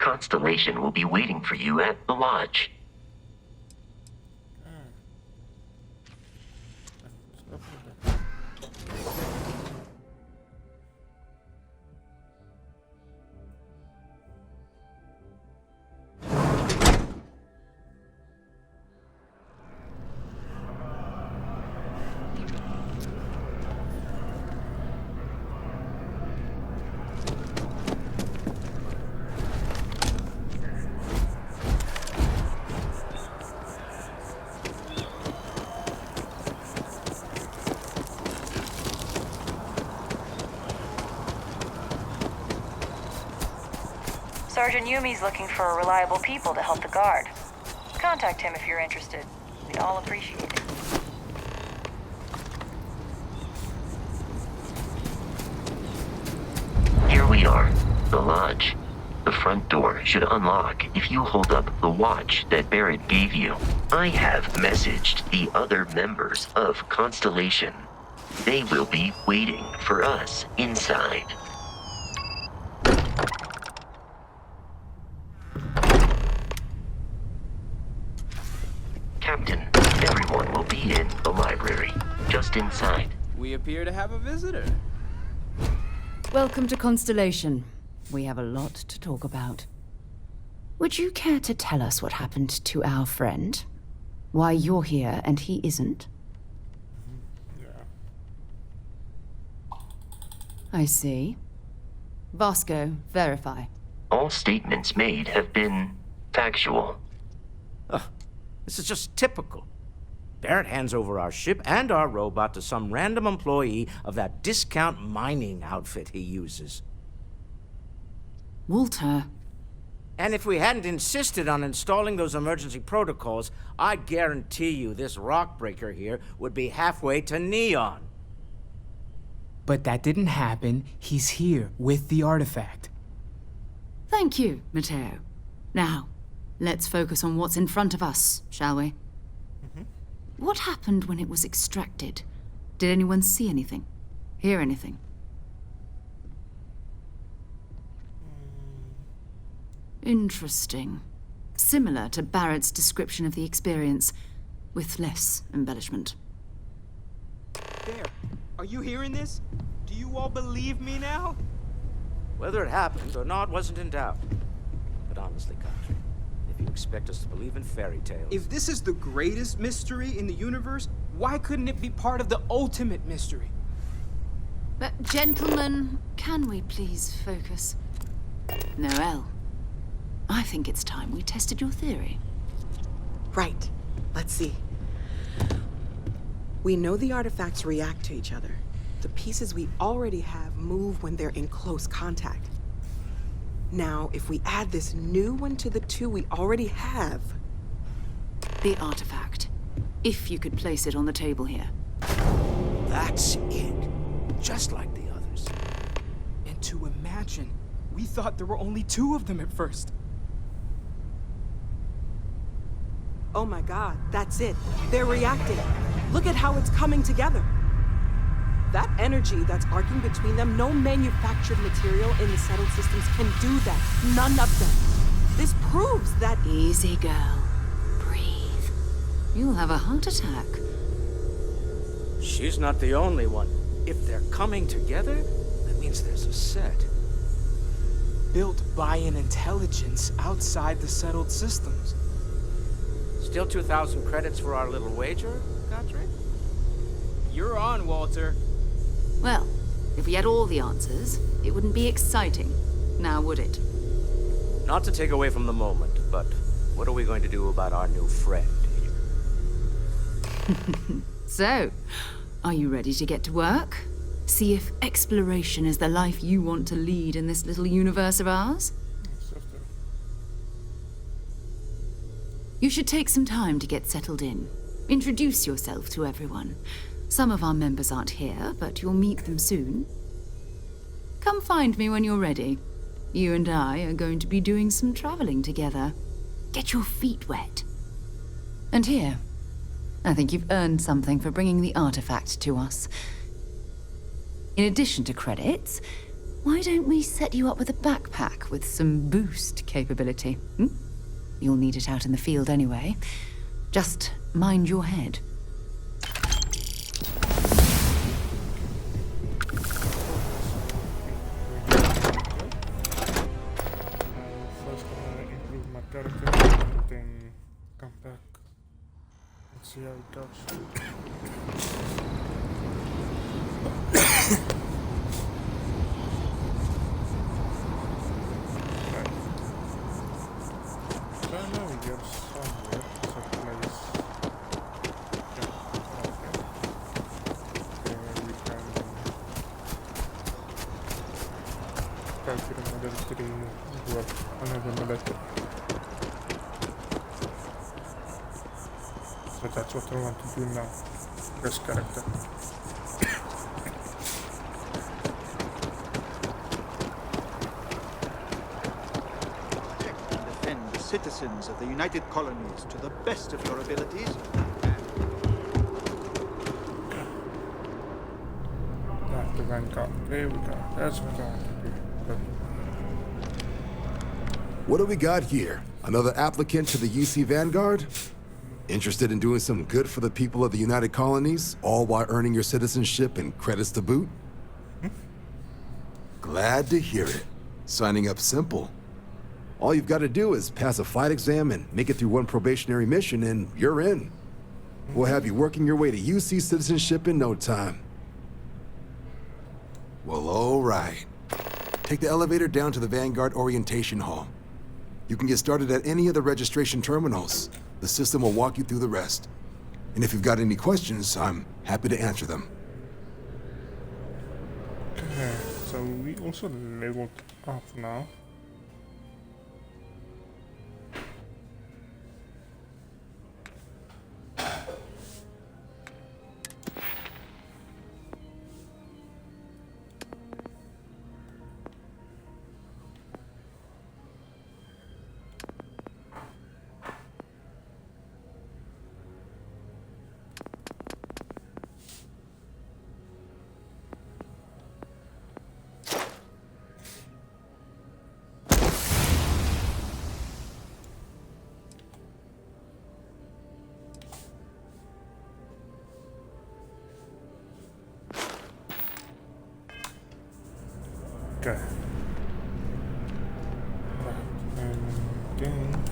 Constellation will be waiting for you at the lodge. Sergeant Yumi's looking for reliable people to help the guard. Contact him if you're interested. We'd all appreciate it. Here we are, the lodge. The front door should unlock if you hold up the watch that Barrett gave you. I have messaged the other members of Constellation. They will be waiting for us inside. Captain, everyone will be in the library, just inside. We appear to have a visitor. Welcome to Constellation. We have a lot to talk about. Would you care to tell us what happened to our friend? Why you're here and he isn't? Yeah. I see. Vasco, verify. All statements made have been factual. This is just typical. Barrett hands over our ship and our robot to some random employee of that discount mining outfit he uses. Walter. And if we hadn't insisted on installing those emergency protocols, I guarantee you this rock breaker here would be halfway to Neon. But that didn't happen. He's here with the artifact. Thank you, Matteo. Now, let's focus on what's in front of us, shall we? What happened when it was extracted? Did anyone see anything? Hear anything? Interesting. Similar to Barrett's description of the experience, with less embellishment. There. Are you hearing this? Do you all believe me now? Whether it happened or not wasn't in doubt. But honestly, Country, if you expect us to believe in fairy tales... If this is the greatest mystery in the universe, why couldn't it be part of the ultimate mystery? But, gentlemen, can we please focus? Noel, I think it's time we tested your theory. Right. Let's see. We know the artifacts react to each other. The pieces we already have move when they're in close contact. Now, if we add this new one to the two we already have... The artifact. If you could place it on the table here. That's it. Just like the others. And to imagine, we thought there were only two of them at first. Oh my god, that's it. They're reacting. Look at how it's coming together. That energy that's arcing between them, no manufactured material in the settled systems can do that. None of them. This proves that... Easy, girl. Breathe. You'll have a heart attack. She's not the only one. If they're coming together, that means there's a set. Built by an intelligence outside the settled systems. Still 2,000 credits for our little wager, Country? You're on, Walter. Well, if we had all the answers, it wouldn't be exciting. Now, would it? Not to take away from the moment, but what are we going to do about our new friend here? So, are you ready to get to work? See if exploration is the life you want to lead in this little universe of ours? You should take some time to get settled in. Introduce yourself to everyone. Some of our members aren't here, but you'll meet them soon. Come find me when you're ready. You and I are going to be doing some traveling together. Get your feet wet. And here, I think you've earned something for bringing the artifact to us. In addition to credits, Why don't we set you up with a backpack with some boost capability? You'll need it out in the field anyway. Just mind your head. First, improve my character and then come back and see how it goes. So now we are somewhere, it's a place. We can calculate another 3 work another military. So that's what I want to do now. This character. Defend the citizens of the United Colonies to the best of your abilities. That's the Vanguard. There we go. That's what I want to do. But What do we got here? Another applicant to the UC Vanguard? Interested in doing some good for the people of the United Colonies, all while earning your citizenship and credits to boot? Glad to hear it. Signing up simple. All you've got to do is pass a flight exam and make it through one probationary mission and you're in. We'll have you working your way to UC citizenship in no time. Well, all right. Take the elevator down to the Vanguard Orientation Hall. You can get started at any of the registration terminals. The system will walk you through the rest. And if you've got any questions, I'm happy to answer them. okay, so we also leveled up now. Okay. Right, and again.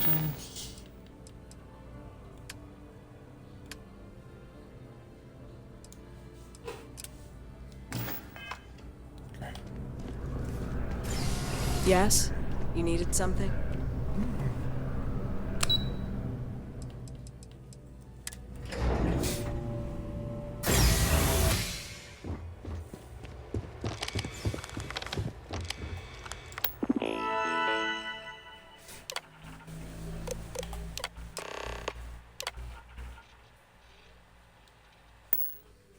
Change. Okay. Yes? You needed something?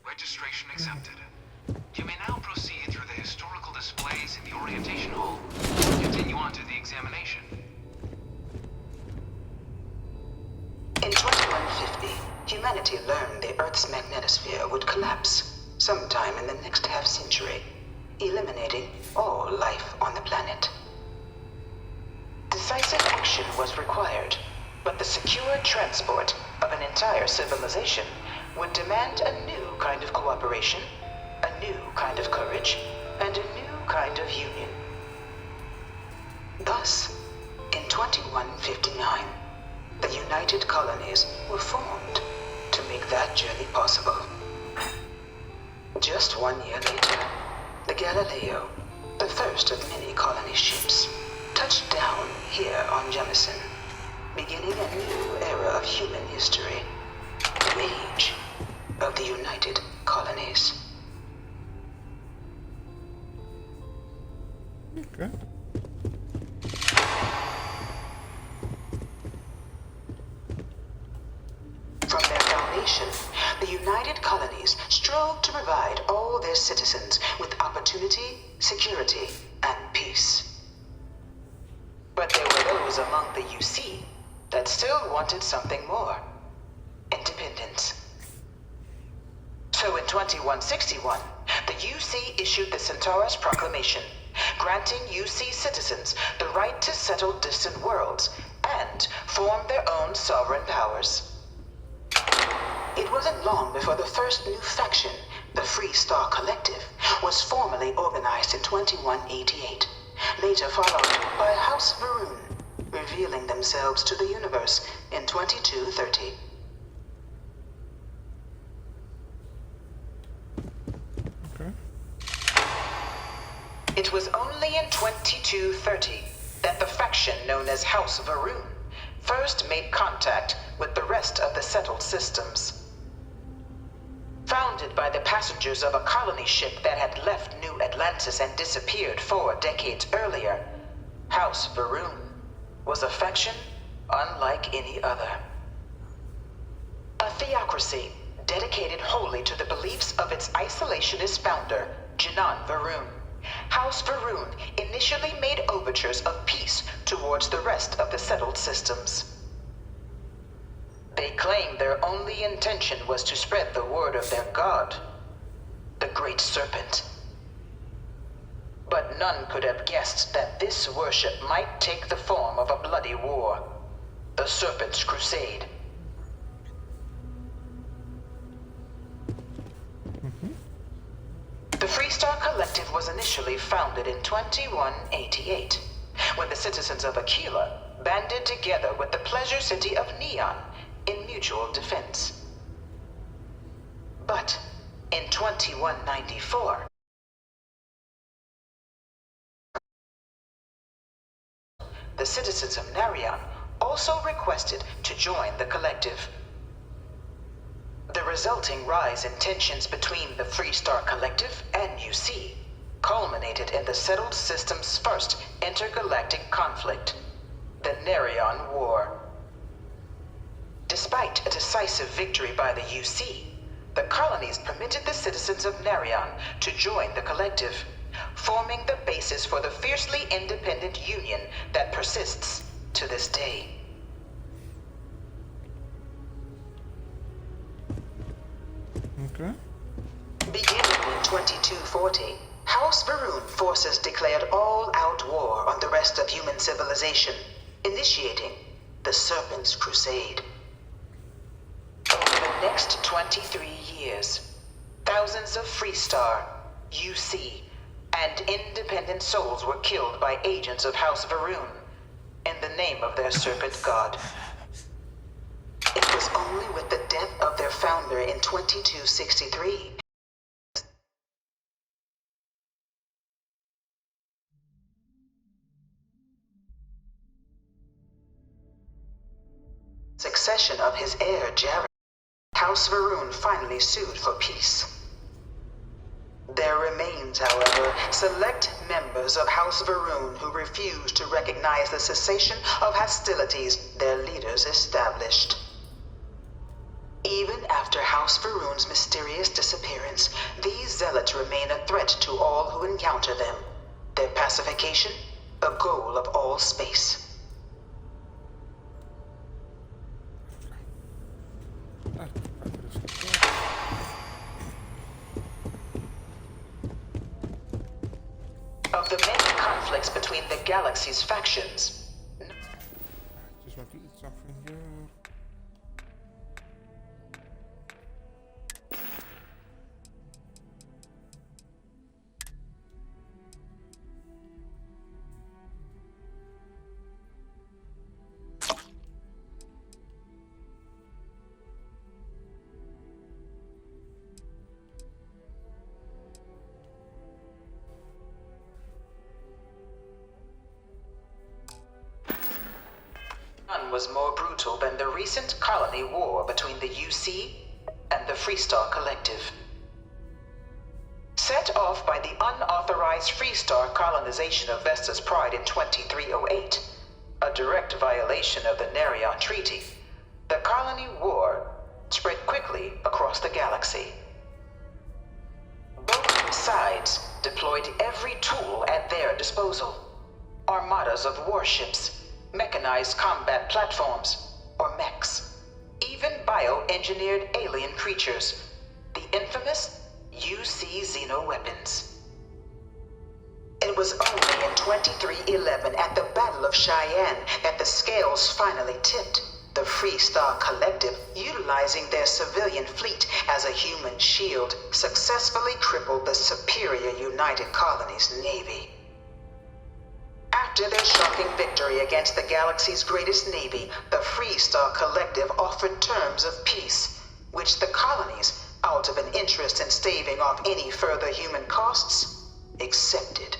Registration accepted. You may now proceed through the historical displays in the orientation hall. Continue on to the examination. In 2150, humanity learned the Earth's magnetosphere would collapse sometime in the next half-century, eliminating all life on the planet. Decisive action was required, but the secure transport of an entire civilization would demand a new kind of cooperation, a new kind of courage, and a new kind of union. Thus, in 2159, the United Colonies were formed to make that journey possible. Just 1 year later, the Galileo, the first of many colony ships, touched down here on Jemison, beginning a new era of human history, the age of the United Colonies. Okay. From their foundation, the United Colonies strove to provide all their citizens with opportunity, security, and peace. But there were those those among the UC that still wanted something more. Independence. So in 2161, the UC issued the Centaurus Proclamation, granting UC citizens the right to settle distant worlds and form their own sovereign powers. It wasn't long before the first new faction, the Free Star Collective, was formally organized in 2188, later followed by House Varun, revealing themselves to the universe in 2230. Okay. It was only in 2230 that the faction known as House Varun first made contact with the rest of the settled systems. Founded by the passengers of a colony ship that had left New Atlantis and disappeared 4 decades earlier, House Varun was a faction unlike any other. A theocracy dedicated wholly to the beliefs of its isolationist founder, Janan Varun. House Varun initially made overtures of peace towards the rest of the settled systems. They claimed their only intention was to spread the word of their god, the Great Serpent. But none could have guessed that this worship might take the form of a bloody war, the Serpent's Crusade. The Free Star Collective was initially founded in 2188, when the citizens of Aquila banded together with the pleasure city of Neon in mutual defense. But in 2194, the citizens of Narion also requested to join the collective. The resulting rise in tensions between the Free Star Collective and UC culminated in the settled system's first intergalactic conflict, the Narion War. Despite a decisive victory by the UC, the colonies permitted the citizens of Narion to join the collective, forming the basis for the fiercely independent union that persists to this day. Okay. Beginning in 2240, House Varun forces declared all-out war on the rest of human civilization, initiating the Serpent's Crusade. Over the next 23 years, thousands of Free Star, UC, and independent souls were killed by agents of House Varun in the name of their serpent god. It was only with the death of their founder in 2263 succession of his heir, Jared, House Varun finally sued for peace. There remains, however, select members of House Varun who refuse to recognize the cessation of hostilities their leaders established. Even after House Varun's mysterious disappearance, these zealots remain a threat to all who encounter them. Their pacification, a goal of all space. Of the many conflicts between the galaxy's factions, Just want to eat something here. none was more brutal than the recent colony war between the UC and the Free Star Collective. Set off by the unauthorized Free Star colonization of Vesta's Pride in 2308, a direct violation of the Narion Treaty, the colony war spread quickly across the galaxy. Both sides deployed every tool at their disposal. Armadas of warships, mechanized combat platforms, or mechs, even bioengineered alien creatures, the infamous UC Xeno weapons. It was only in 2311 at the Battle of Cheyenne that the scales finally tipped. The Freestar Collective, utilizing their civilian fleet as a human shield, successfully crippled the superior United Colonies Navy. After their shocking victory against the galaxy's greatest navy, the Freestar Collective offered terms of peace, which the colonies, out of an interest in staving off any further human costs, accepted.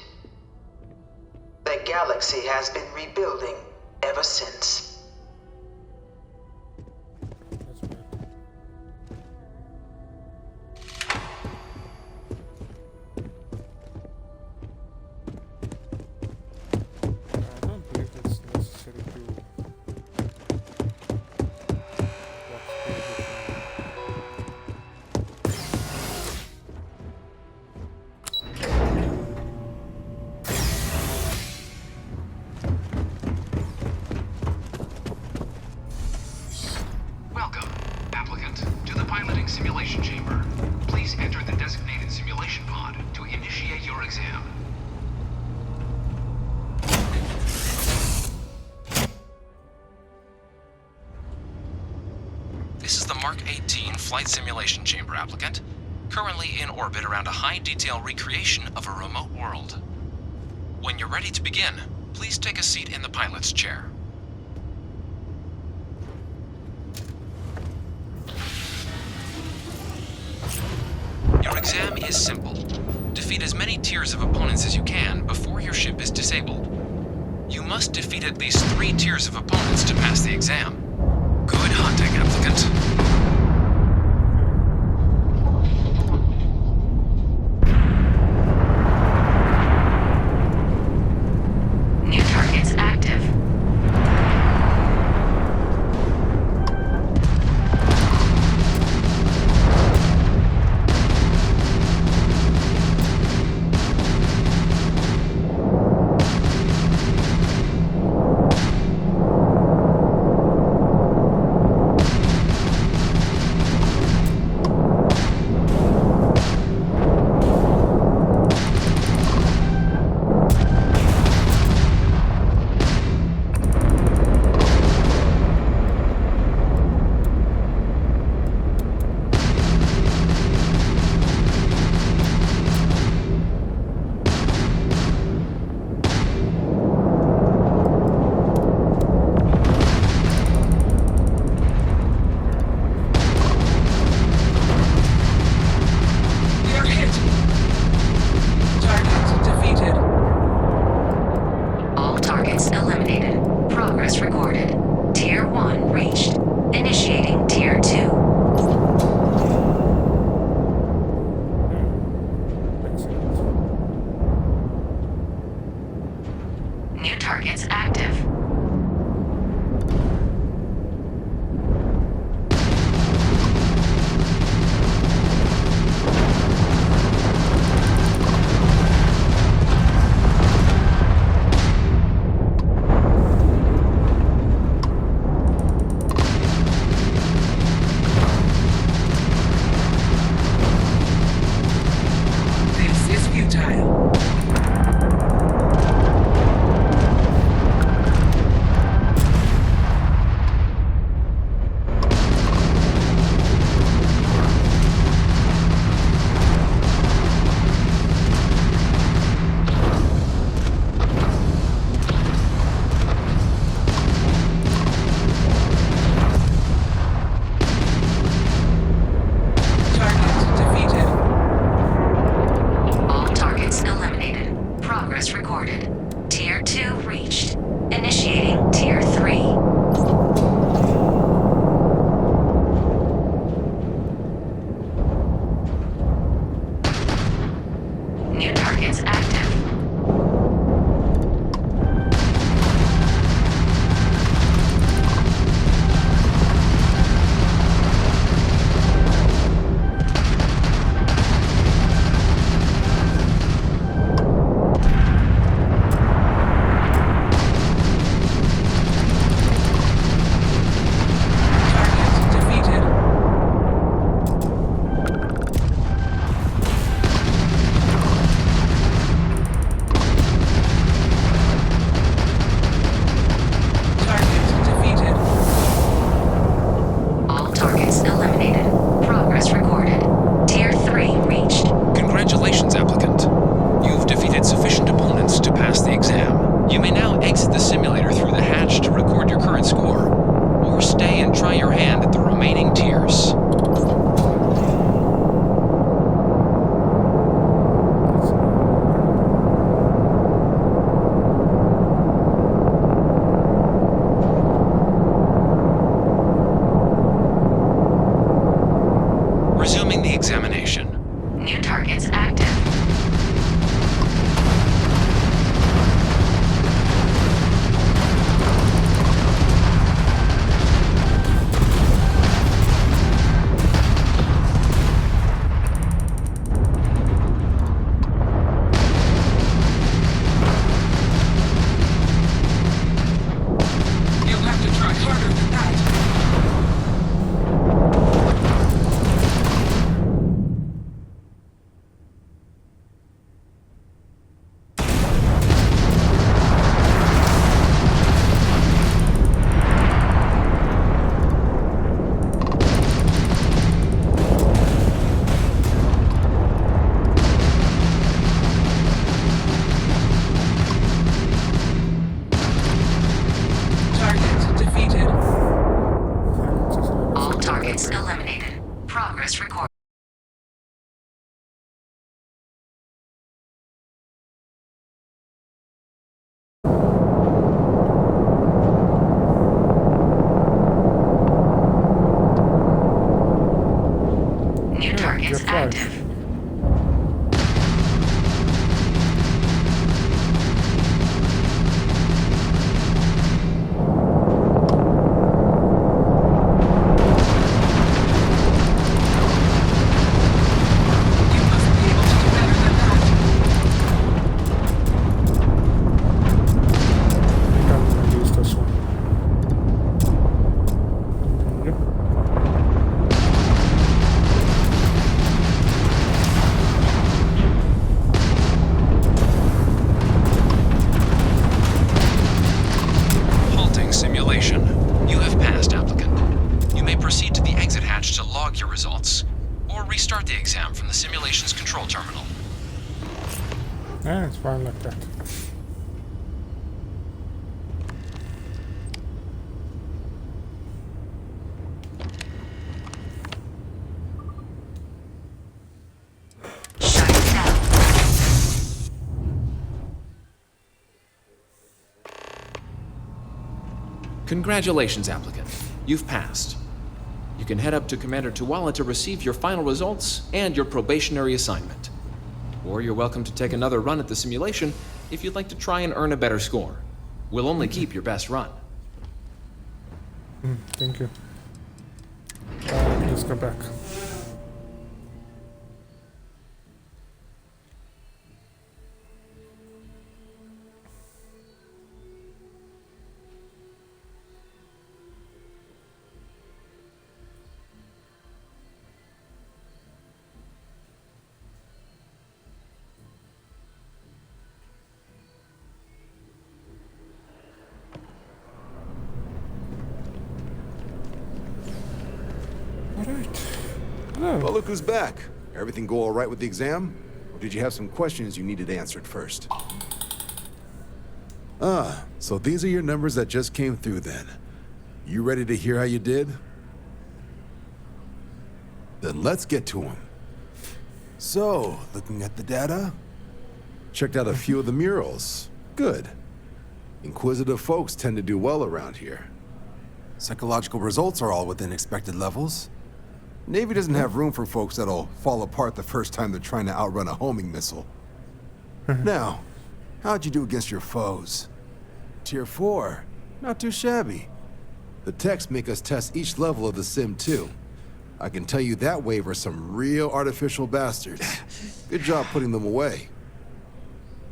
The galaxy has been rebuilding ever since. Welcome, applicant, to the piloting simulation chamber. Please enter the designated simulation pod to initiate your exam. This is the Mark 18 Flight Simulation Chamber, applicant. Currently in orbit around a high-detail recreation of a remote world. When you're ready to begin, please take a seat in the pilot's chair. Your exam is simple. Defeat as many tiers of opponents as you can before your ship is disabled. You must defeat at least 3 tiers of opponents to pass the exam. Good hunting, applicant. New targets active. targets eliminated. Progress recorded. Tier 3 reached. Congratulations, applicant. You've defeated sufficient opponents to pass the exam. You may now exit the simulator through the hatch to record your current score, or stay and try your hand at the remaining tiers. Resuming the examination. New targets active. You'll have to try harder than that. Target defeated. All targets eliminated. Progress recorded. New targets you're right. active. You must be able to do better than that. We can release this one. Yep. Halting simulation. You have passed, applicant. You may proceed to the exit hatch to log your results, or restart the exam from the simulation's control terminal. Yeah, it's fine like that. Shut it down. Congratulations, applicant. You've passed. You can head up to Commander Tuwala to receive your final results and your probationary assignment. Or you're welcome to take another run at the simulation if you'd like to try and earn a better score. We'll only keep your best run. Thank you. Let's go back. Well, look who's back. Everything go all right with the exam? Or did you have some questions you needed answered first? Ah, so these are your numbers that just came through then. You ready to hear how you did? Then let's get to them. So, looking at the data, checked out a few of the murals. Good. Inquisitive folks tend to do well around here. Psychological results are all within expected levels. Navy doesn't have room for folks that'll fall apart the first time they're trying to outrun a homing missile. Now, how'd you do against your foes? Tier 4. Not too shabby. The techs make us test each level of the sim too. I can tell you that wave are some real artificial bastards. Good job putting them away.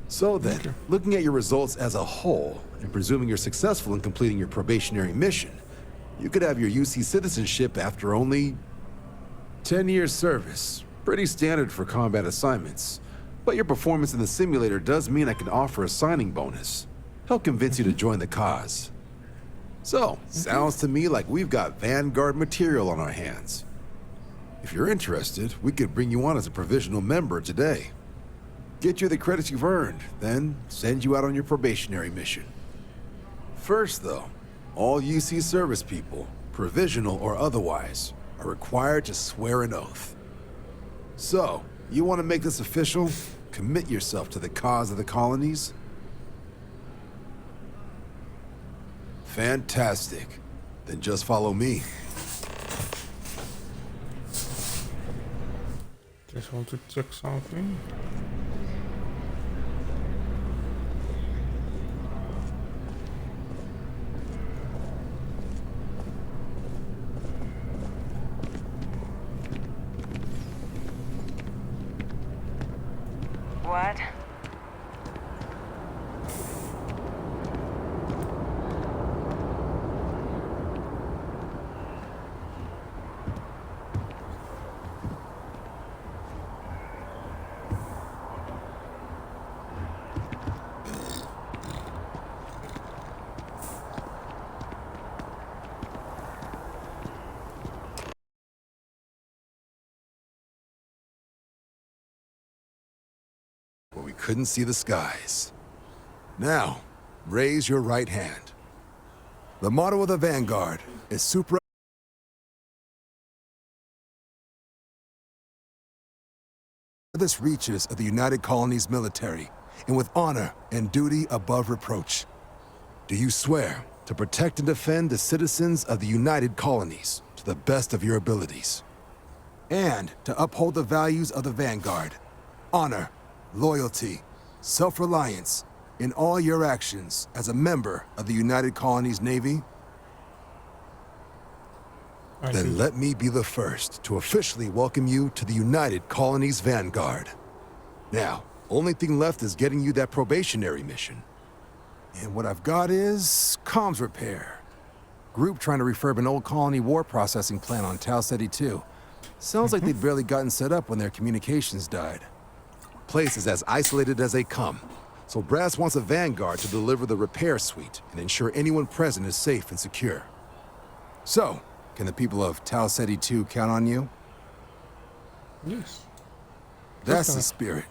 So then, looking at your results as a whole, and presuming you're successful in completing your probationary mission, you could have your UC citizenship after only 10 years service. Pretty standard for combat assignments. But your performance in the simulator does mean I can offer a signing bonus. Help convince you to join the cause. So, sounds to me like we've got Vanguard material on our hands. If you're interested, we could bring you on as a provisional member today. Get you the credits you've earned, then send you out on your probationary mission. First, though, all UC service people, provisional or otherwise, are required to swear an oath. So, you want to make this official? Commit yourself to the cause of the colonies? Fantastic. Then just follow me. Just want to check something. What? Where we couldn't see the skies. Now, raise your right hand. The motto of the Vanguard is Supra. This reaches of the United Colonies military, and with honor and duty above reproach. Do you swear to protect and defend the citizens of the United Colonies to the best of your abilities? And to uphold the values of the Vanguard, honor, loyalty, self-reliance in all your actions as a member of the United Colonies Navy? Then let me be the first to officially welcome you to the United Colonies Vanguard. Now, only thing left is getting you that probationary mission. And what I've got is comms repair. Group trying to refurb an old colony war processing plant on Tau Ceti 2. Sounds like they'd barely gotten set up when their communications died. Place is as isolated as they come, so Brass wants a Vanguard to deliver the repair suite and ensure anyone present is safe and secure. So, can the people of Tau Ceti 2 count on you? Yes. That's the spirit.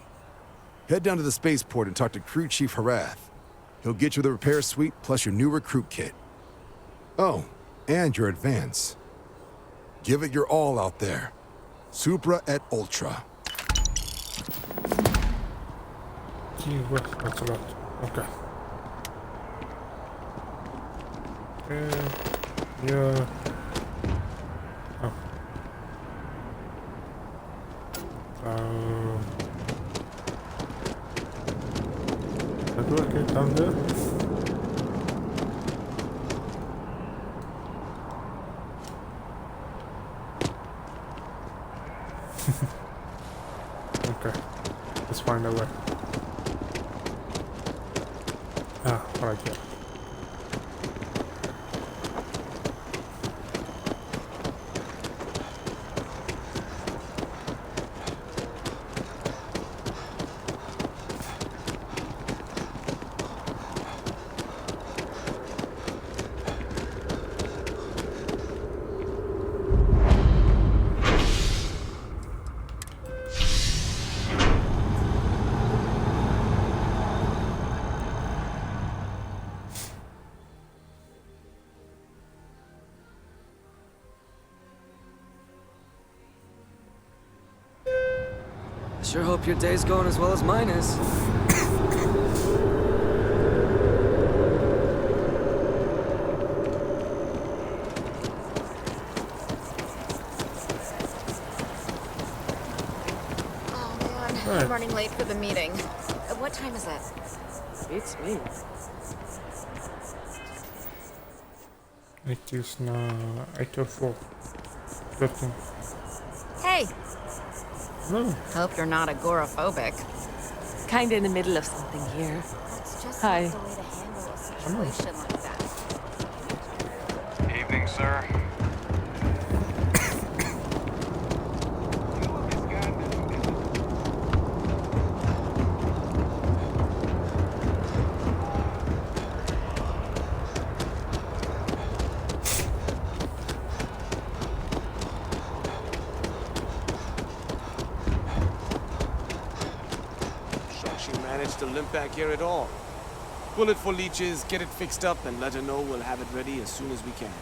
Head down to the spaceport and talk to Crew Chief Harath. He'll get you the repair suite plus your new recruit kit. Oh, and your advance. Give it your all out there. Supra et Ultra. Gee, well, that's a lot. Okay. Yeah. Oh. How do I get down there? Okay. Let's find a way. Ah, right here. Sure hope your day's going as well as mine is. Oh man, I'm running late for the meeting. What time is it? It's me. It is now 8:04. 13. Hey! No. Hope you're not agoraphobic. Kinda in the middle of something here. That's just Hi. not the way to handle a situation like that. Evening, sir. managed to limp back here at all. Pull it for leeches, get it fixed up, and let her know we'll have it ready as soon as we can.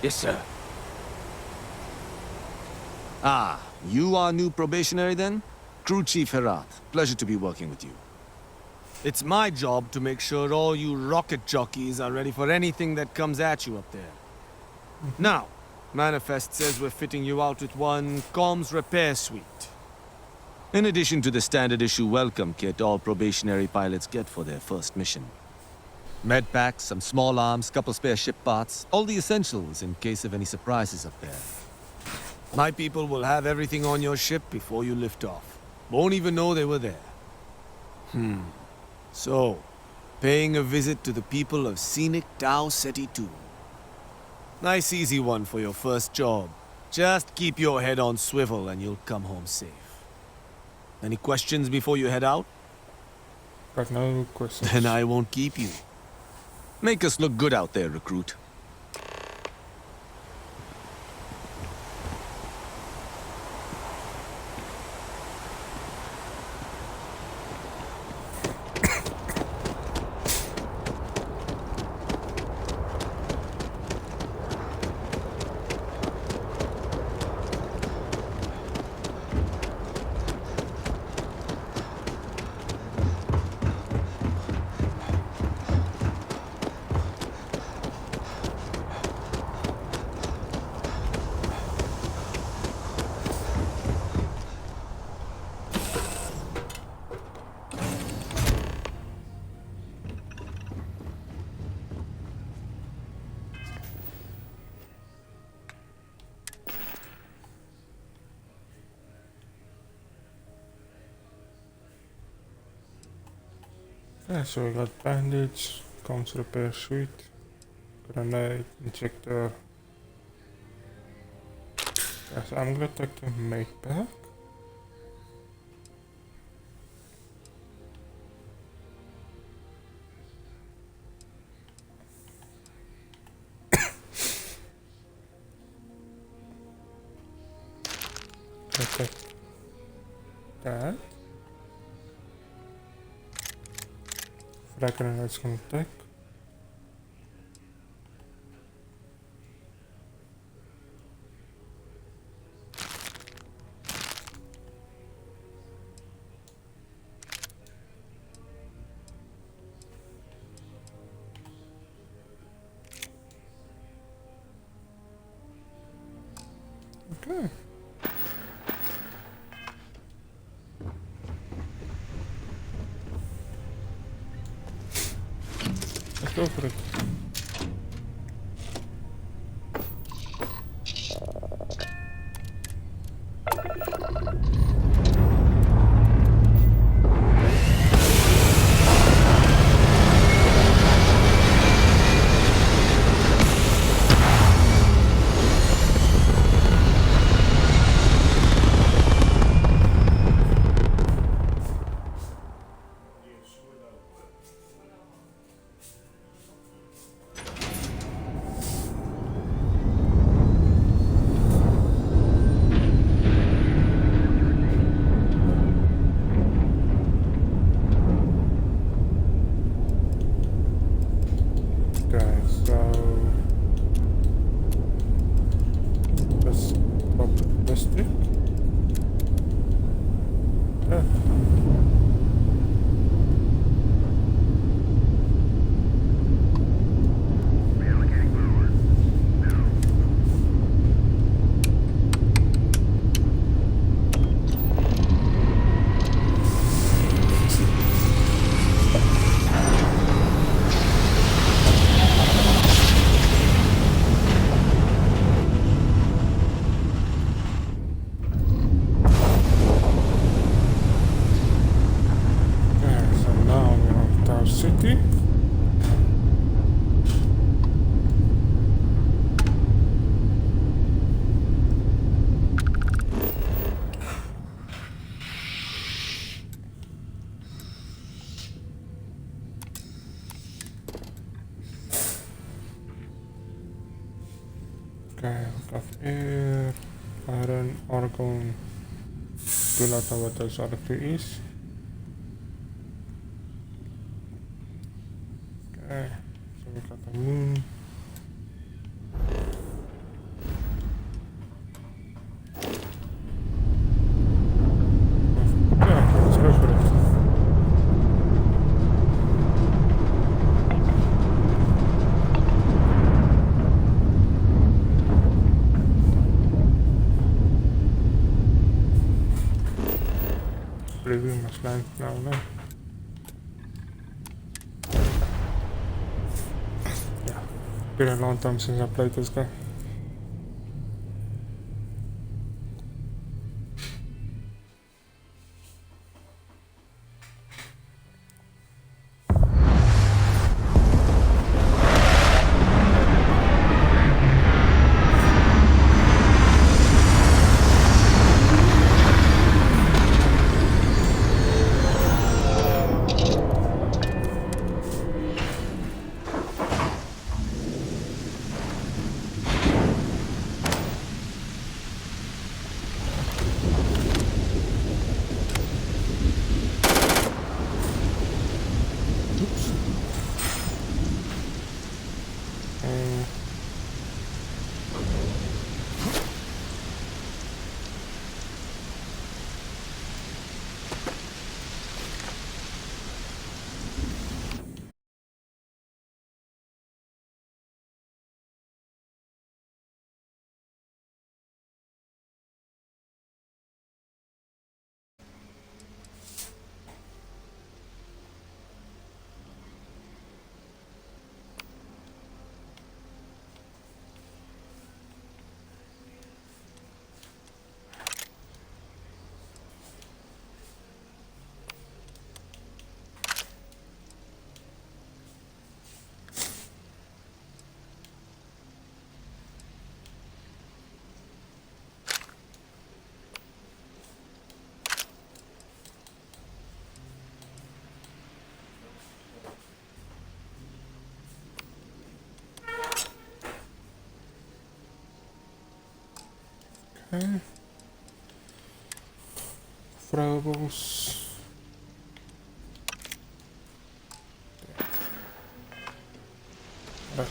Yes, sir. Ah, you are new probationary then? Crew Chief Herat. Pleasure to be working with you. It's my job to make sure all you rocket jockeys are ready for anything that comes at you up there. Now, Manifest says we're fitting you out with one comms repair suite. In addition to the standard issue welcome kit all probationary pilots get for their first mission. Med packs, some small arms, couple spare ship parts, all the essentials in case of any surprises up there. My people will have everything on your ship before you lift off. Won't even know they were there. So, paying a visit to the people of scenic Tau Ceti 2. Nice easy one for your first job. Just keep your head on swivel and you'll come home safe. Any questions before you head out? Got no questions. Then I won't keep you. Make us look good out there, recruit. Yeah, so we got bandage, comms repair suite, grenade, injector. Yeah, so I'm gonna take the make back. Take that. Frag grenade's gonna take. Okay. Let's go for it. City. Okay, look of air, iron, argon. Do not know what those other two is. Okay, so we got the moon. Yeah, let's go for it. I believe we must land now, no? Yeah, been a long time since I played this game. Okay. Throwables. Right.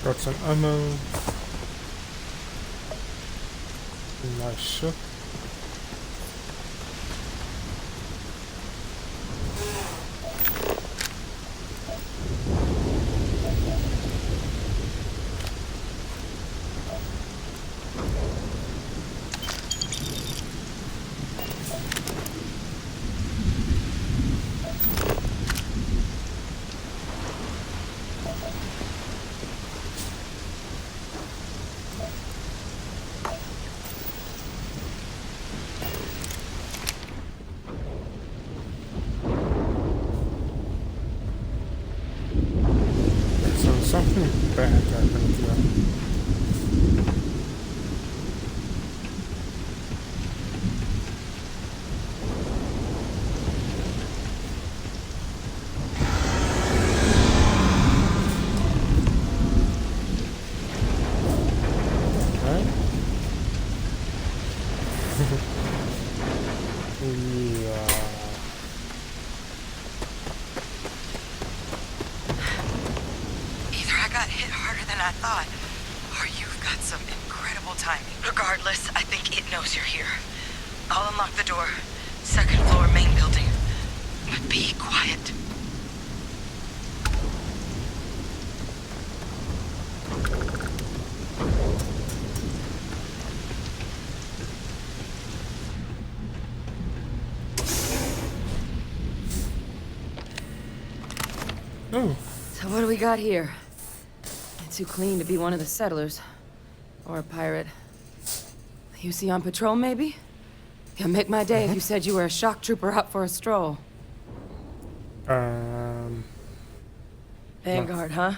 Got some ammo. Nice shot. Something bad happened here. I thought. Or you've got some incredible timing. Regardless, I think it knows you're here. I'll unlock the door. Second floor, main building. But be quiet. So what do we got here? Too clean to be one of the settlers. Or a pirate. You see on patrol, maybe? It'll make my day if you said you were a shock trooper out for a stroll. Vanguard, huh?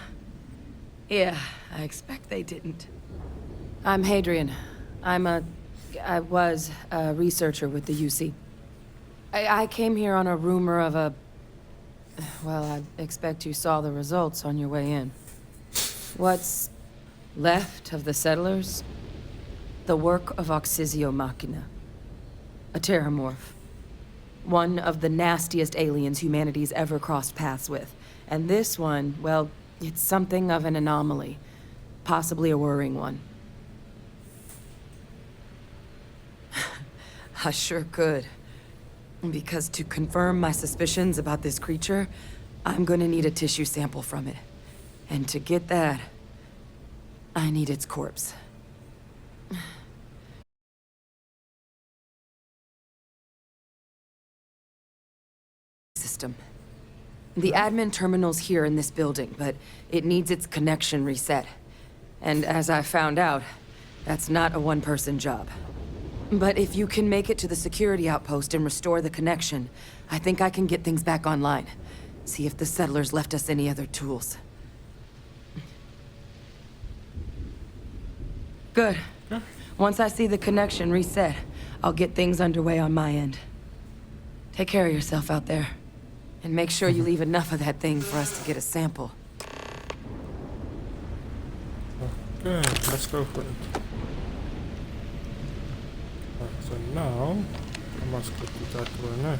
Yeah, I expect they didn't. I'm Hadrian. I was a researcher with the UC. I came here on a rumor of a... Well, I expect you saw the results on your way in. What's left of the settlers? The work of Oxysio Machina. A terramorph. One of the nastiest aliens humanity's ever crossed paths with. And this one, well, it's something of an anomaly. Possibly a worrying one. I sure could. Because to confirm my suspicions about this creature, I'm gonna need a tissue sample from it. And to get that, I need its corpse. System. The admin terminal's here in this building, but it needs its connection reset. And as I found out, that's not a one-person job. But if you can make it to the security outpost and restore the connection, I think I can get things back online. See if the settlers left us any other tools. Good. Once I see the connection reset, I'll get things underway on my end. Take care of yourself out there. And make sure you leave enough of that thing for us to get a sample. Okay, let's go for it. So now, I must go to that corner.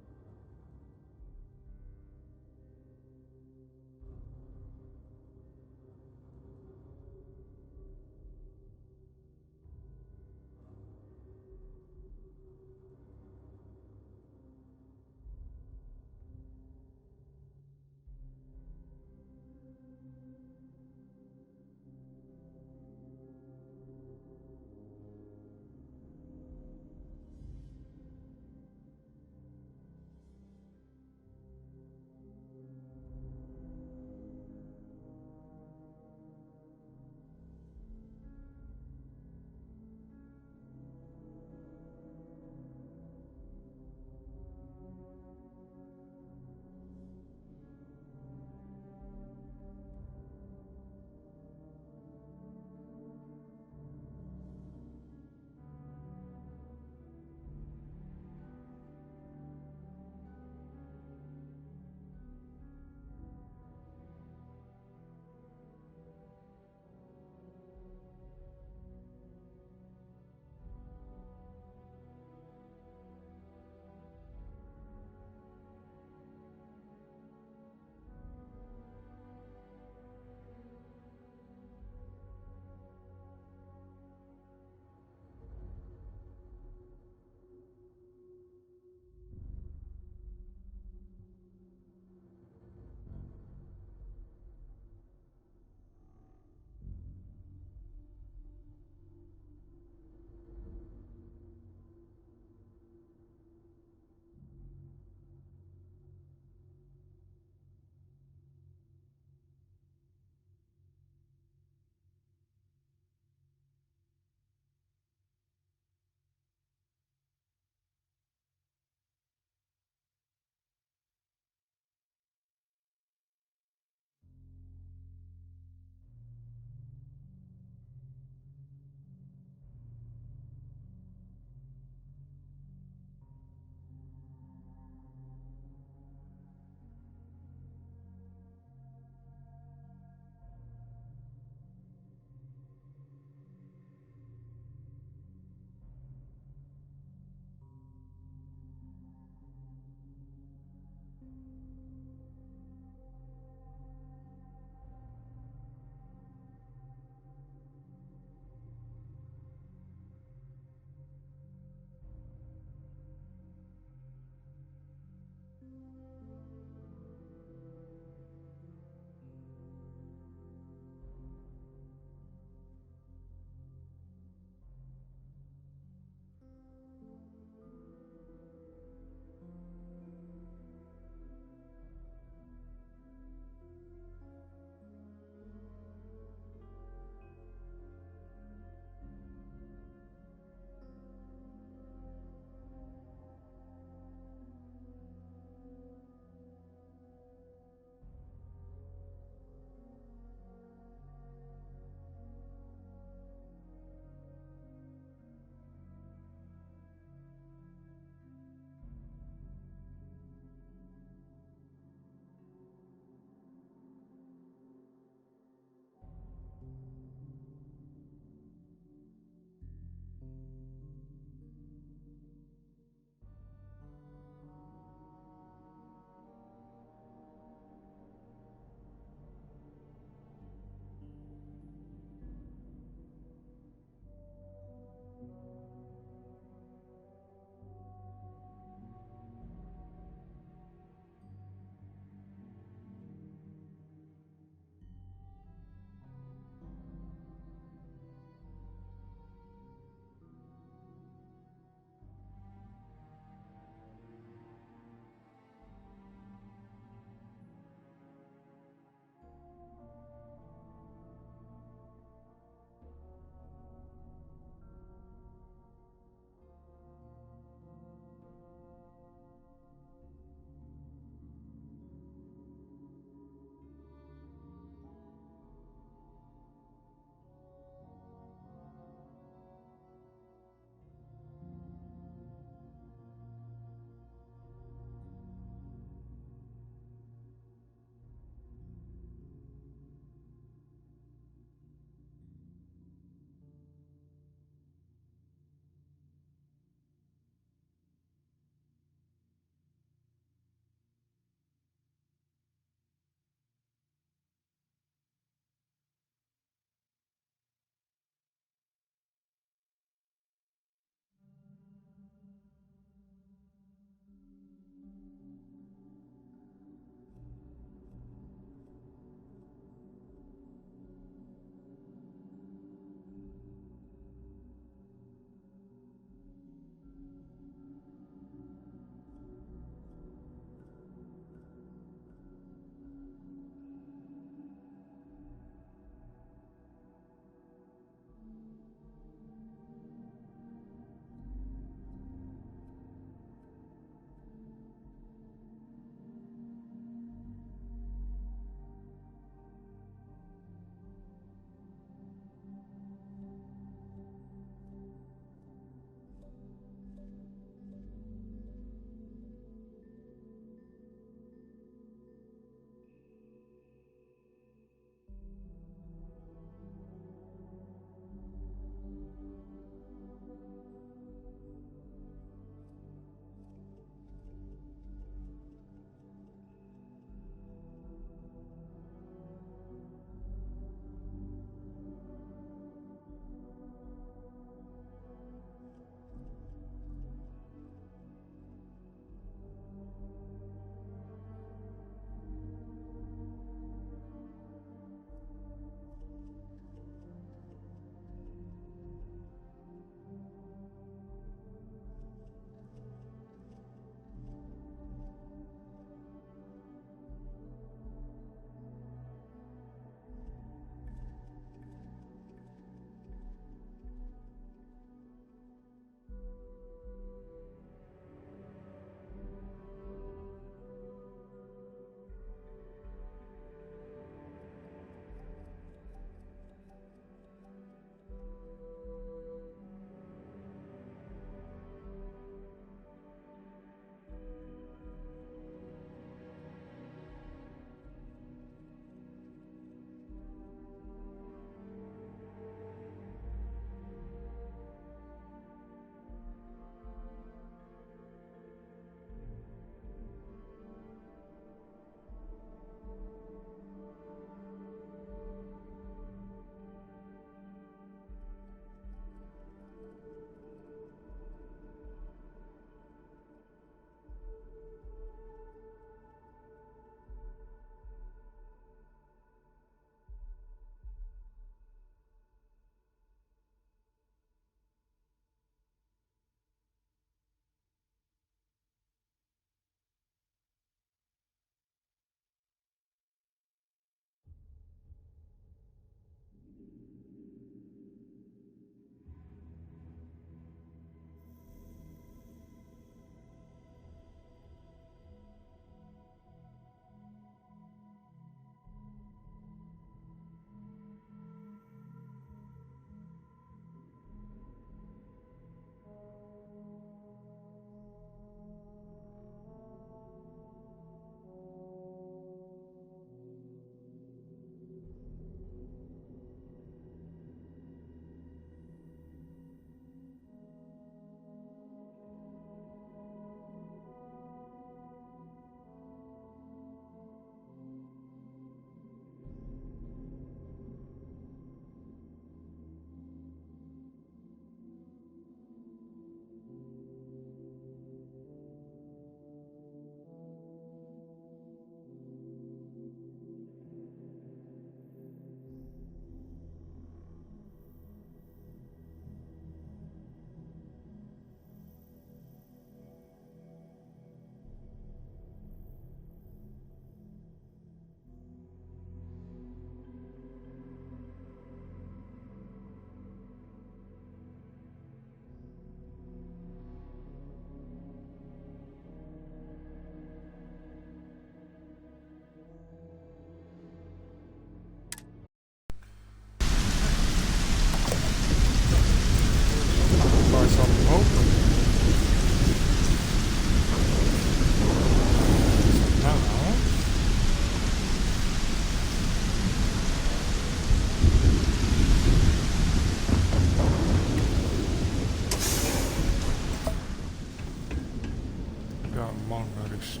fixed.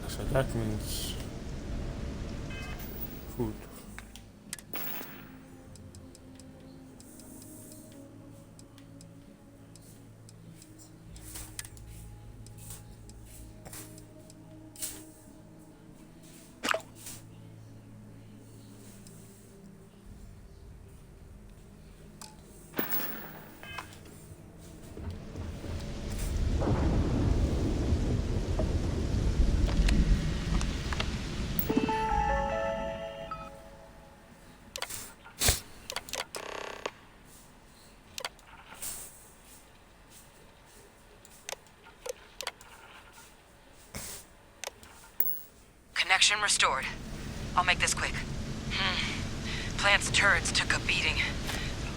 So that means food. Connection restored. I'll make this quick. Plant's turrets took a beating,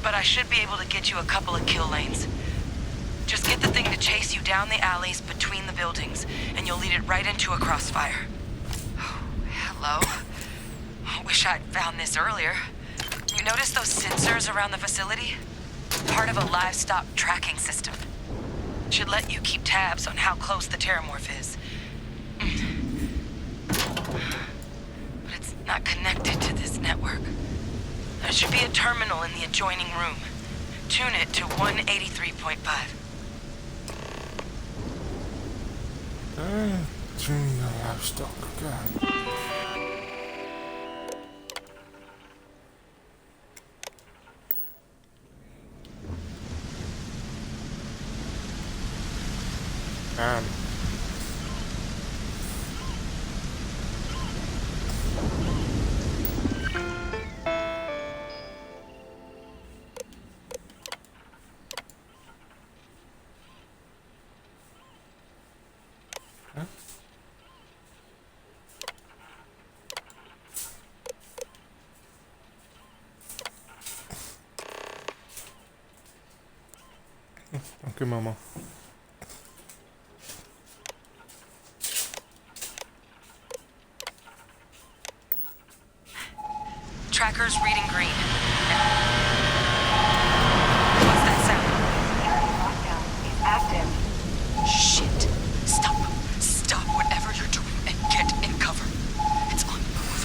but I should be able to get you a couple of kill lanes. Just get the thing to chase you down the alleys between the buildings, and you'll lead it right into a crossfire. Oh, hello. Wish I'd found this earlier. You notice those sensors around the facility? Part of a livestock tracking system. Should let you keep tabs on how close the terramorph is. But it's not connected to this network. There should be a terminal in the adjoining room. Tune it to 183.5. Tune the livestock again. Okay, Mama. Tracker's reading green. What's that sound? Lockdown is active. Shit. Stop. Stop whatever you're doing and get in cover. It's on the move.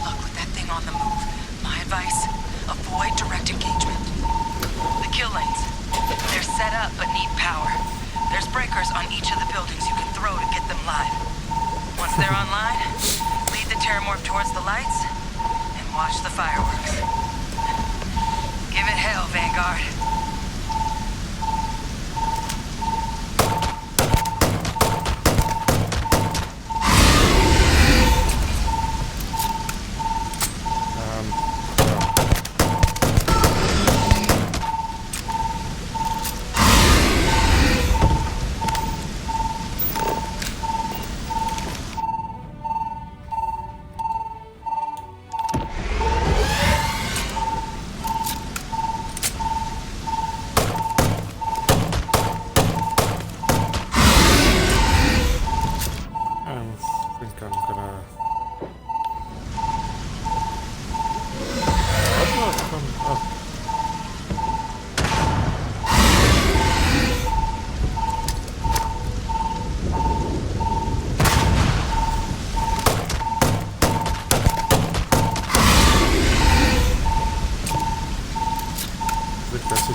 Look, with that thing on the move, my advice, avoid direct engagement. The kill lanes, they're set up but need power. There's breakers on each of the buildings you can throw to get them live. Once they're online, lead the terramorph towards the lights and watch the fireworks. Give it hell, Vanguard.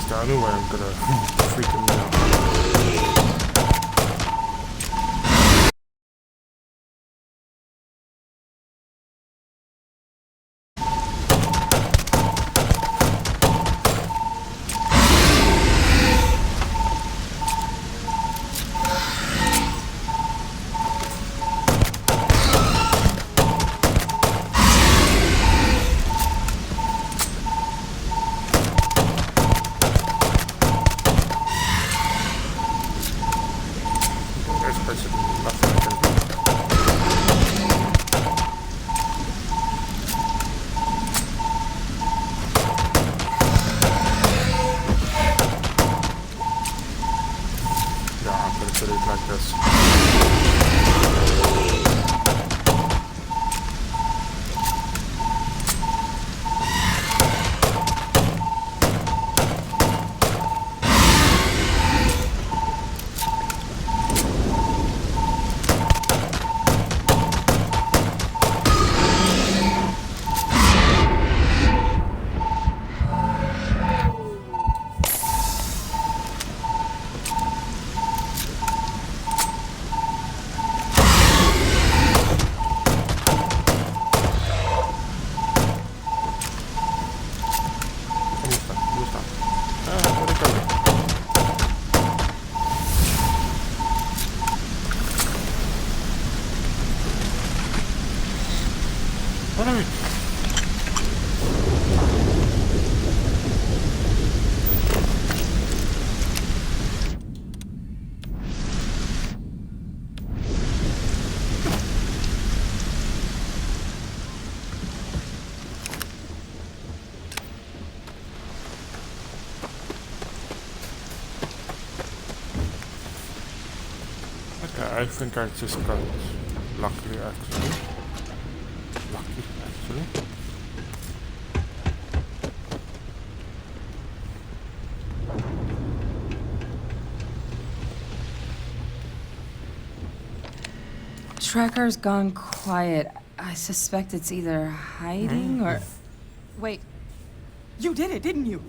I know where I'm gonna freak him out. Put it like this. Yeah, I think I just got lucky actually. Tracker's gone quiet. I suspect it's either hiding or... Wait. You did it, didn't you?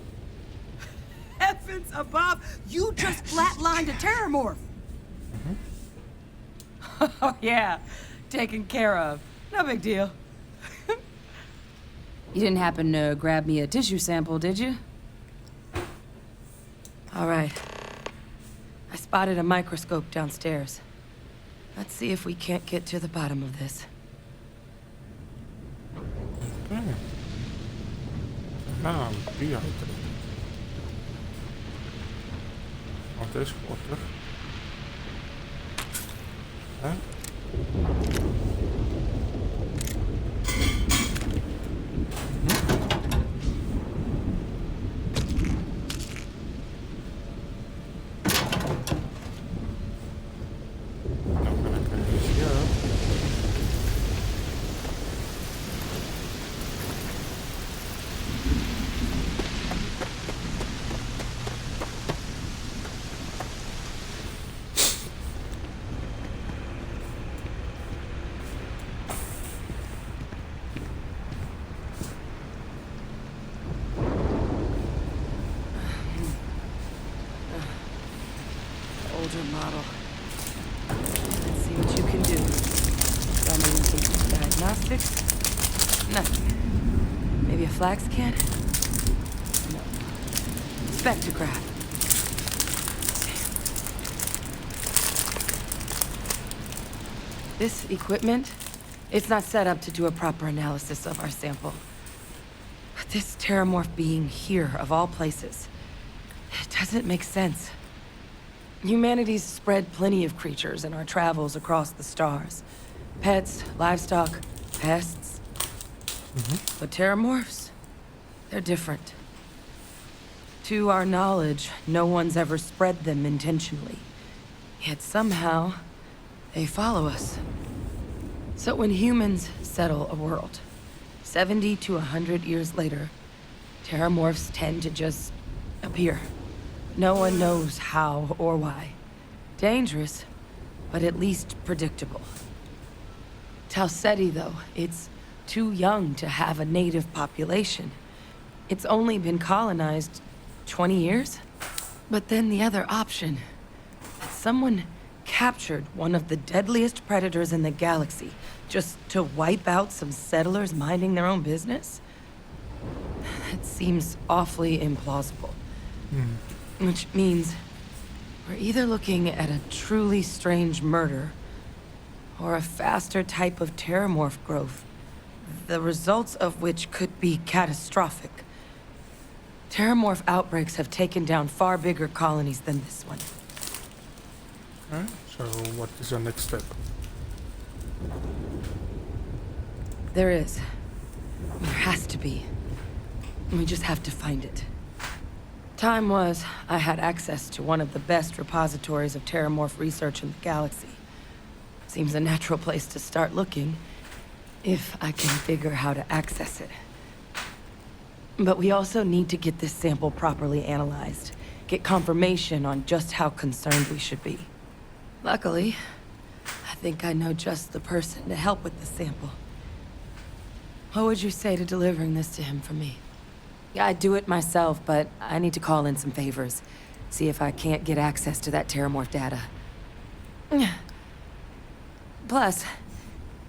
Heavens above! You just flatlined a terramorph! Oh, yeah. Taken care of. No big deal. You didn't happen to grab me a tissue sample, did you? All right. I spotted a microscope downstairs. Let's see if we can't get to the bottom of this. Okay. Now, dehydrated. Wat is water? Huh? Model. Let's see what you can do. Running some diagnostics? Nothing. Maybe a flax can? No. Spectrograph. This equipment, it's not set up to do a proper analysis of our sample. But this terramorph being here, of all places, it doesn't make sense. Humanity's spread plenty of creatures in our travels across the stars. Pets, livestock, pests. But terramorphs, they're different. To our knowledge, no one's ever spread them intentionally. Yet somehow, they follow us. So when humans settle a world, 70 to 100 years later, terramorphs tend to just appear. No one knows how or why. Dangerous, but at least predictable. Tau Ceti, though, it's too young to have a native population. It's only been colonized 20 years? But then the other option, that someone captured one of the deadliest predators in the galaxy just to wipe out some settlers minding their own business? That seems awfully implausible. Which means we're either looking at a truly strange murder or a faster type of terramorph growth, the results of which could be catastrophic. Terramorph outbreaks have taken down far bigger colonies than this one. Okay, so what is the next step? There is. There has to be. We just have to find it. Time was, I had access to one of the best repositories of terramorph research in the galaxy. Seems a natural place to start looking, if I can figure how to access it. But we also need to get this sample properly analyzed, get confirmation on just how concerned we should be. Luckily, I think I know just the person to help with the sample. What would you say to delivering this to him for me? Yeah, I'd do it myself, but I need to call in some favors. See if I can't get access to that terramorph data. Plus,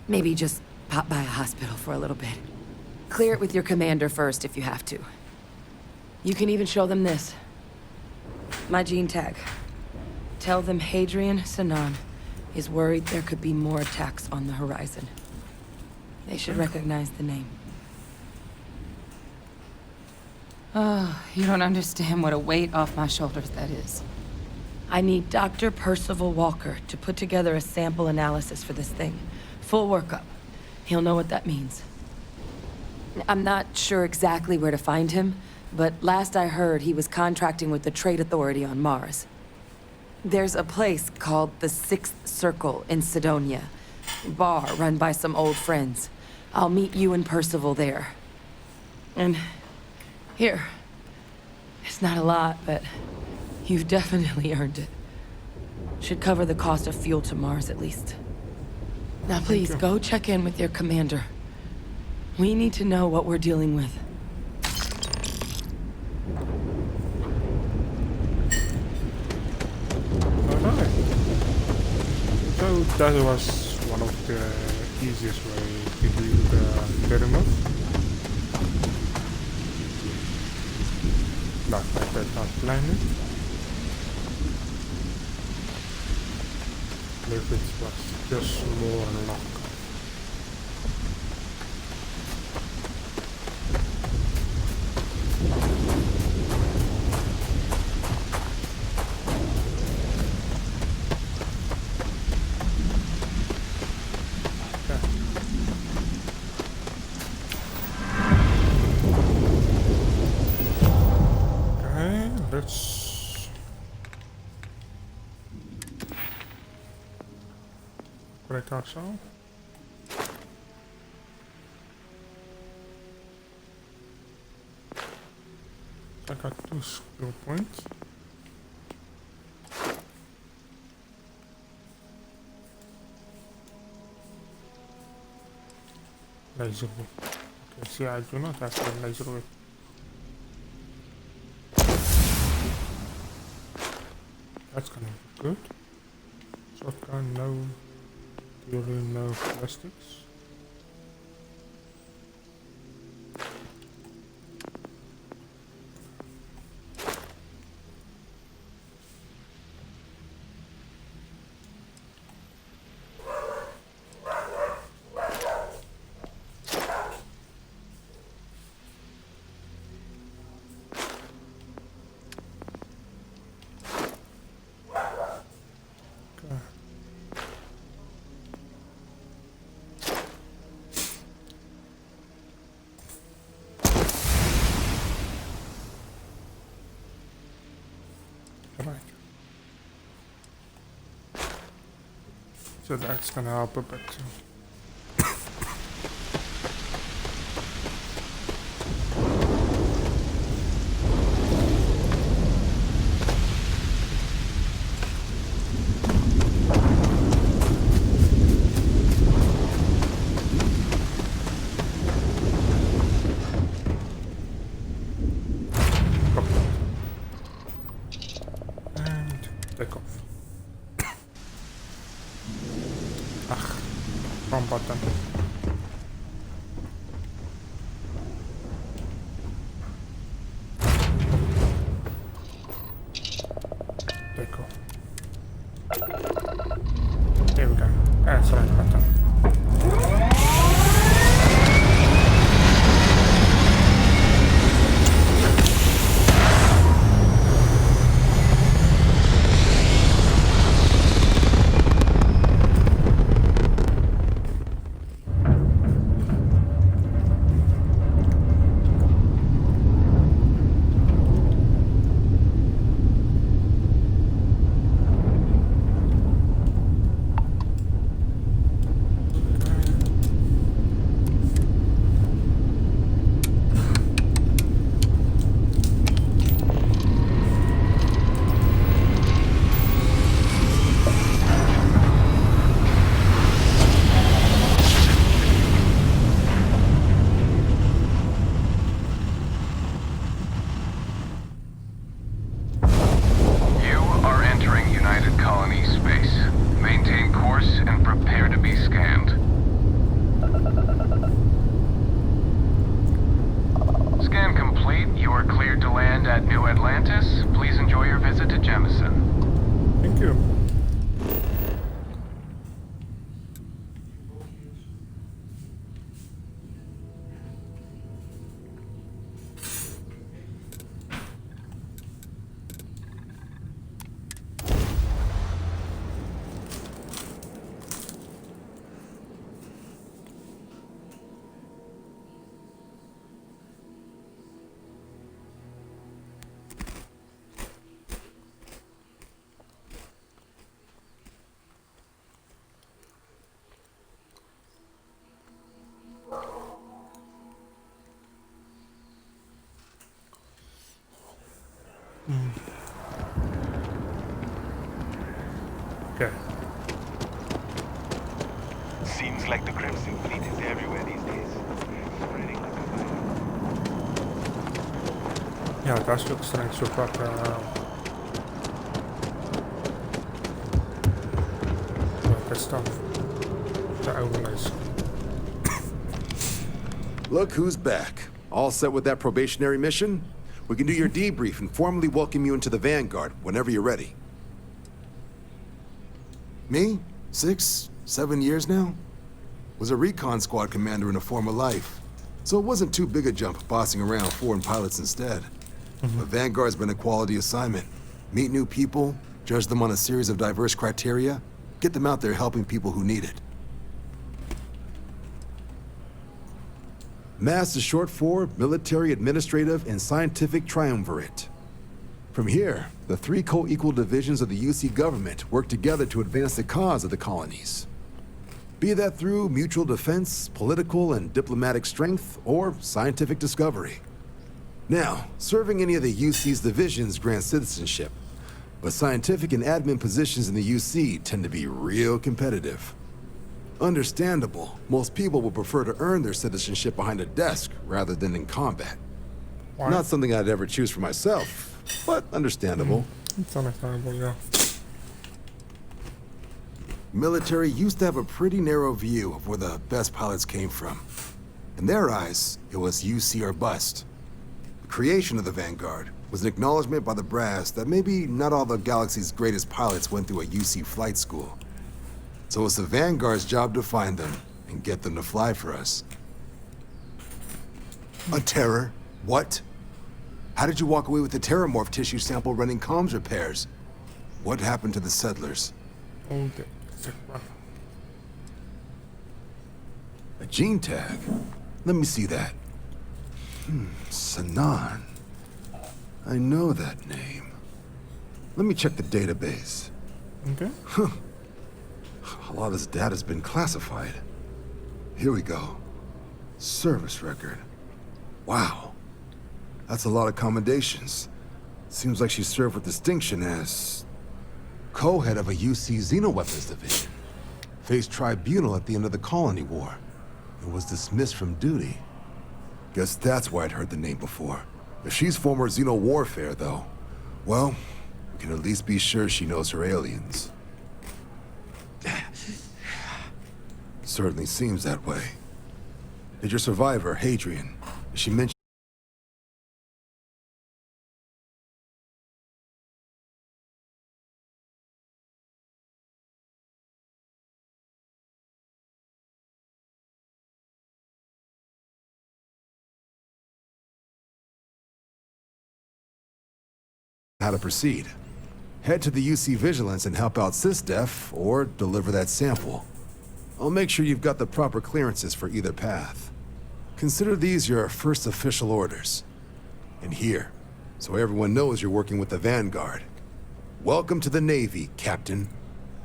maybe just pop by a hospital for a little bit. Clear it with your commander first if you have to. You can even show them this. My gene tag. Tell them Hadrian Sanan is worried there could be more attacks on the horizon. They should recognize the name. Oh, you don't understand what a weight off my shoulders that is. I need Dr. Percival Walker to put together a sample analysis for this thing. Full workup. He'll know what that means. I'm not sure exactly where to find him, but last I heard he was contracting with the Trade Authority on Mars. There's a place called the Sixth Circle in Sidonia. Bar run by some old friends. I'll meet you and Percival there. And here. It's not a lot, but you've definitely earned it. Should cover the cost of fuel to Mars at least. Now please, go check in with your commander. We need to know what we're dealing with. Alright. So that was one of the easiest way to do the pyramid. Not like that, not planning. If it was just more luck. Let's break ourselves. I got 2 skill points. Laser whip. Okay, see, I do not have the laser whip. That's gonna be good. Shotgun, no. Theory, no plastics. So that's gonna help a bit too. And take off. Wrong button. Take off. There we go. That's the right button. Thank you. Okay. Seems like the Crimson Fleet is everywhere these days. Spreading like a virus. Ja, das looks like so pakken. Welke staf? De oude lijst. Look who's back. All set with that probationary mission? We can do your debrief and formally welcome you into the Vanguard whenever you're ready. Me? 6, 7 years now? Was a recon squad commander in a former life. So it wasn't too big a jump bossing around foreign pilots instead. But Vanguard's been a quality assignment. Meet new people, judge them on a series of diverse criteria, get them out there helping people who need it. MAST is short for Military, Administrative, and Scientific Triumvirate. From here, the 3 co-equal divisions of the UC government work together to advance the cause of the colonies. Be that through mutual defense, political and diplomatic strength, or scientific discovery. Now, serving any of the UC's divisions grants citizenship, but scientific and admin positions in the UC tend to be real competitive. Understandable. Most people would prefer to earn their citizenship behind a desk rather than in combat. Why? Not something I'd ever choose for myself, but understandable. It's understandable, yeah. Military used to have a pretty narrow view of where the best pilots came from. In their eyes, it was UC or bust. The creation of the Vanguard was an acknowledgement by the brass that maybe not all the galaxy's greatest pilots went through a UC flight school. So it's the Vanguard's job to find them and get them to fly for us. A terror? What? How did you walk away with the terramorph tissue sample running comms repairs? What happened to the settlers? Okay. A gene tag? Let me see that. Sanan. I know that name. Let me check the database. Okay. A lot of this data's been classified. Here we go. Service record. Wow. That's a lot of commendations. Seems like she served with distinction as co-head of a UC Xenoweapons division. Faced tribunal at the end of the Colony War. And was dismissed from duty. Guess that's why I'd heard the name before. If she's former Xeno warfare, though, well, we can at least be sure she knows her aliens. Certainly seems that way. Did your survivor, Hadrian, she mentioned how to proceed? Head to the UC Vigilance and help out SysDef, or deliver that sample. I'll make sure you've got the proper clearances for either path. Consider these your first official orders. And here, so everyone knows you're working with the Vanguard. Welcome to the Navy, Captain.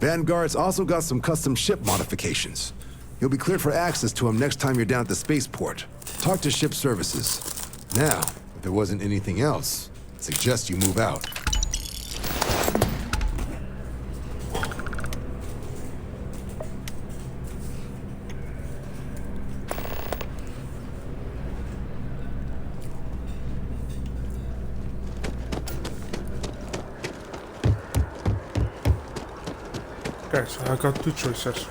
Vanguard's also got some custom ship modifications. You'll be cleared for access to them next time you're down at the spaceport. Talk to ship services. Now, if there wasn't anything else, I suggest you move out. Okay, so I got 2 choices.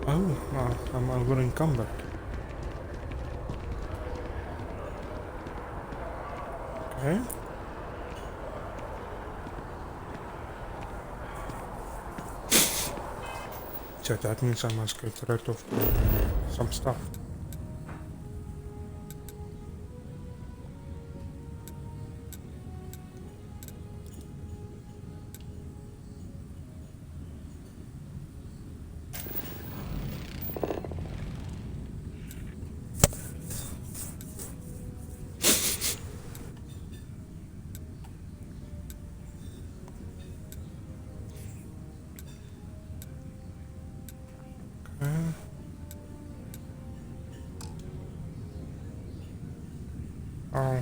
Oh, no, I'm already in combat. Okay. So that means I must get rid of some stuff. Oh.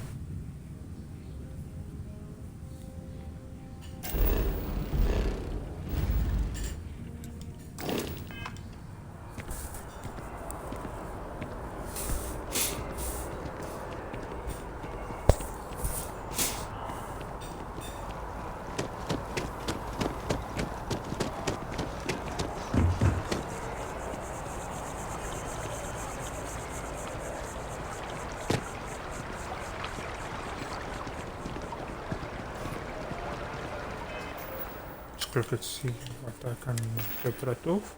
Let's see what I can get rid of.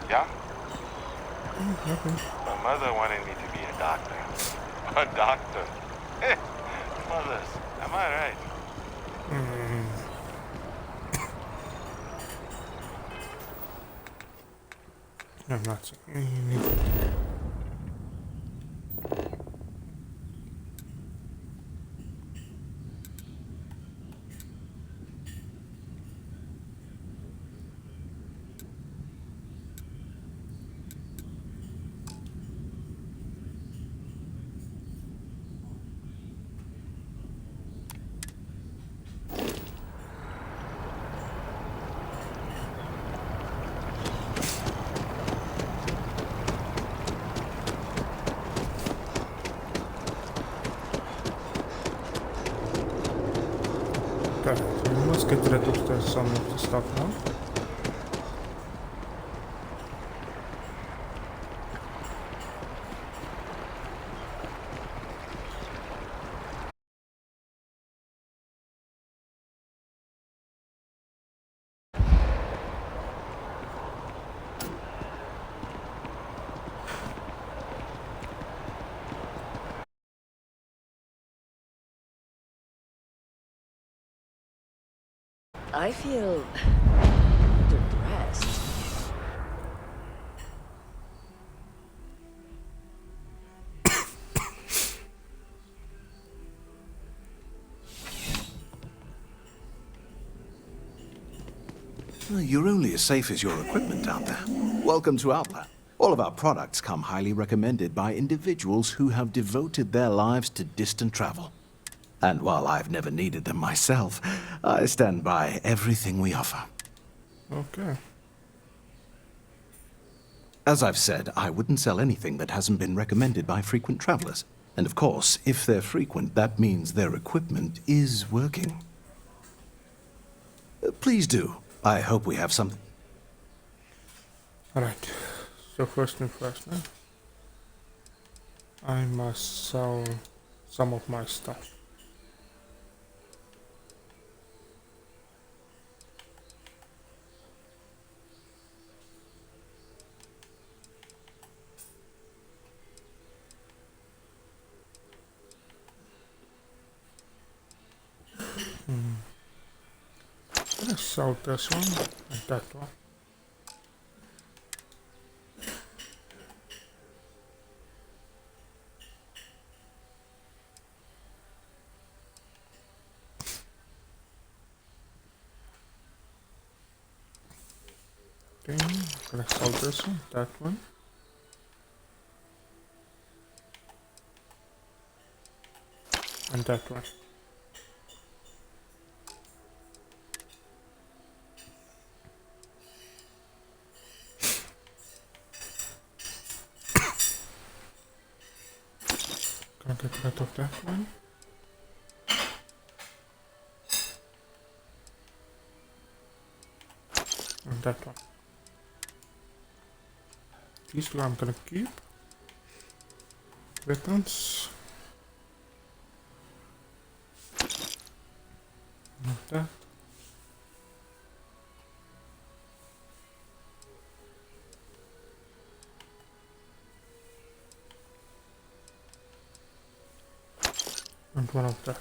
Yeah? Okay. My mother wanted me to be a doctor. A doctor. Mothers, am I right? I'm not saying. Okay, so let's get rid of some of the stuff now. I feel depressed. You're only as safe as your equipment out there. Welcome to Outland. All of our products come highly recommended by individuals who have devoted their lives to distant travel. And while I've never needed them myself, I stand by everything we offer. Okay. As I've said, I wouldn't sell anything that hasn't been recommended by frequent travelers. And of course, if they're frequent, that means their equipment is working. Please do. I hope we have something. Alright. So first thing first, now. I must sell some of my stuff. Let's sell this one and that one. Okay, let's sell this one, that one. And that one. Gonna get rid of that one. And that one. These two I'm gonna keep. Weapons. Not that. And one of that.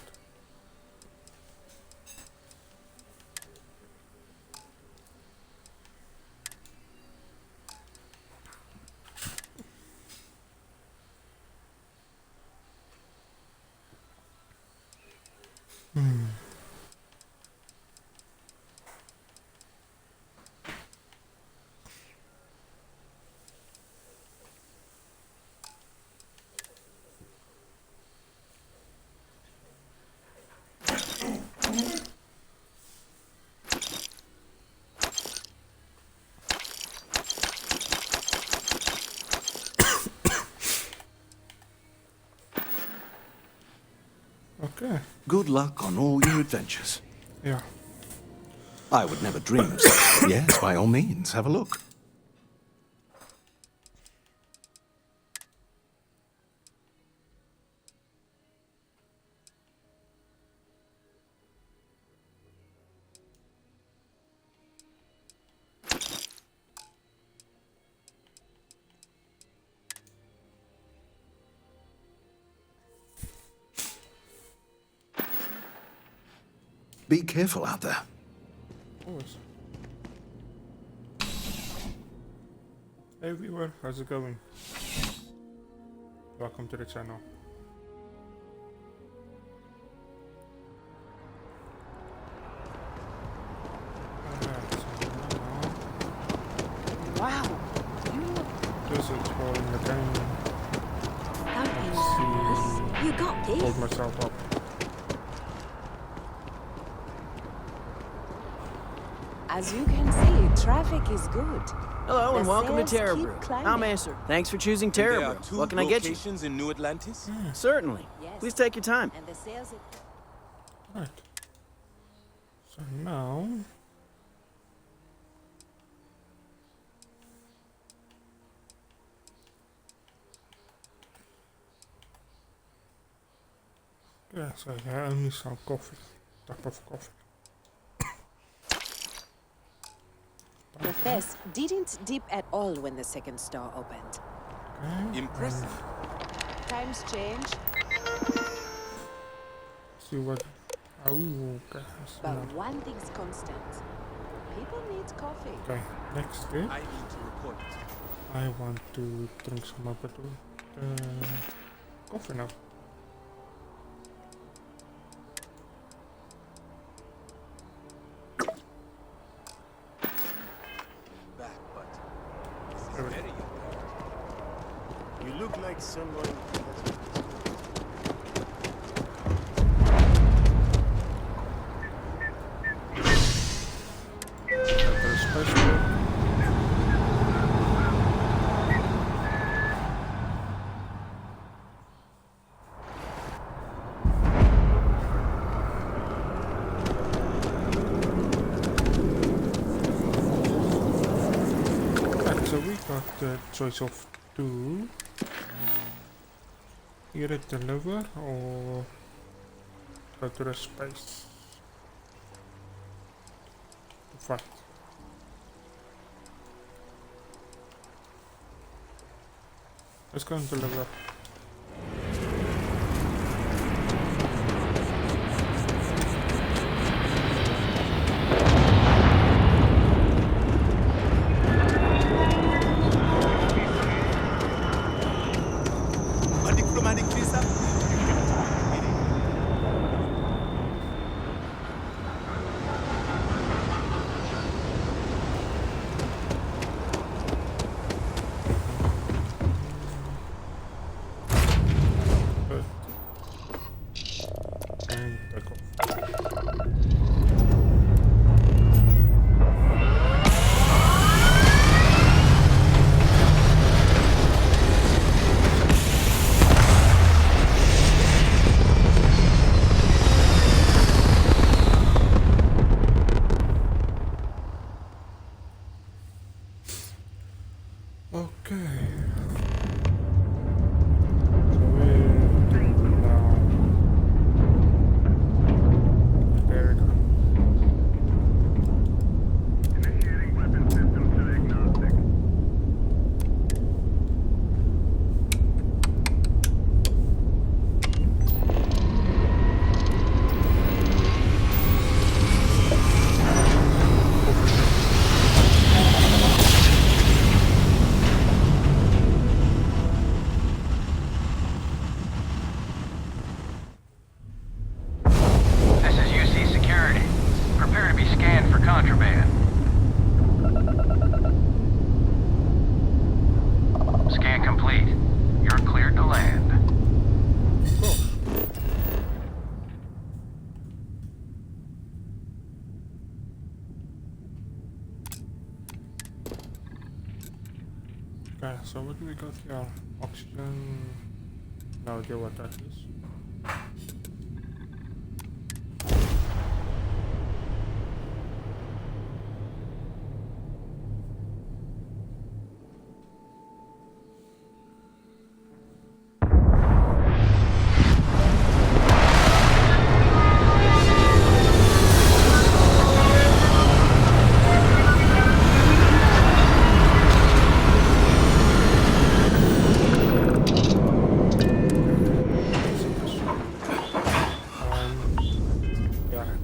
Okay. Good luck on all your adventures. Yeah. I would never dream of such, but yes, by all means, have a look. Be careful out there. Always. Hey viewer, how's it going? Welcome to the channel. Wow. Just exploring the game. You got this. Hold myself up. As you can see, traffic is good. Hello and The welcome to sales Terra keep Brew. climbing. I'm Acer. Thanks for choosing Terra There are Brew. two What can I get you? locations in New Atlantis? Certainly. Please take your time. And the sales... Right. So now... Yes, I only some coffee. Type of coffee. The fest didn't dip at all when the second store opened. Okay. Impressive. Times change, See what... Oh, okay. So but now- one thing's constant. People need coffee. Okay, next step. I need to report. I want to drink some more coffee now. Back, but this is very important. You look like someone. Right, so we got the choice of two. Either deliver or go to the space to fight. Let's go and deliver. A diplomatic visa? Okay. So we're doing now. There we go. Initiating weapon system diagnostic. This is UC Security. Prepare to be scanned for contraband. Scan complete. You're cleared to land. Okay, so what do we got here? Oxygen. No idea what that is.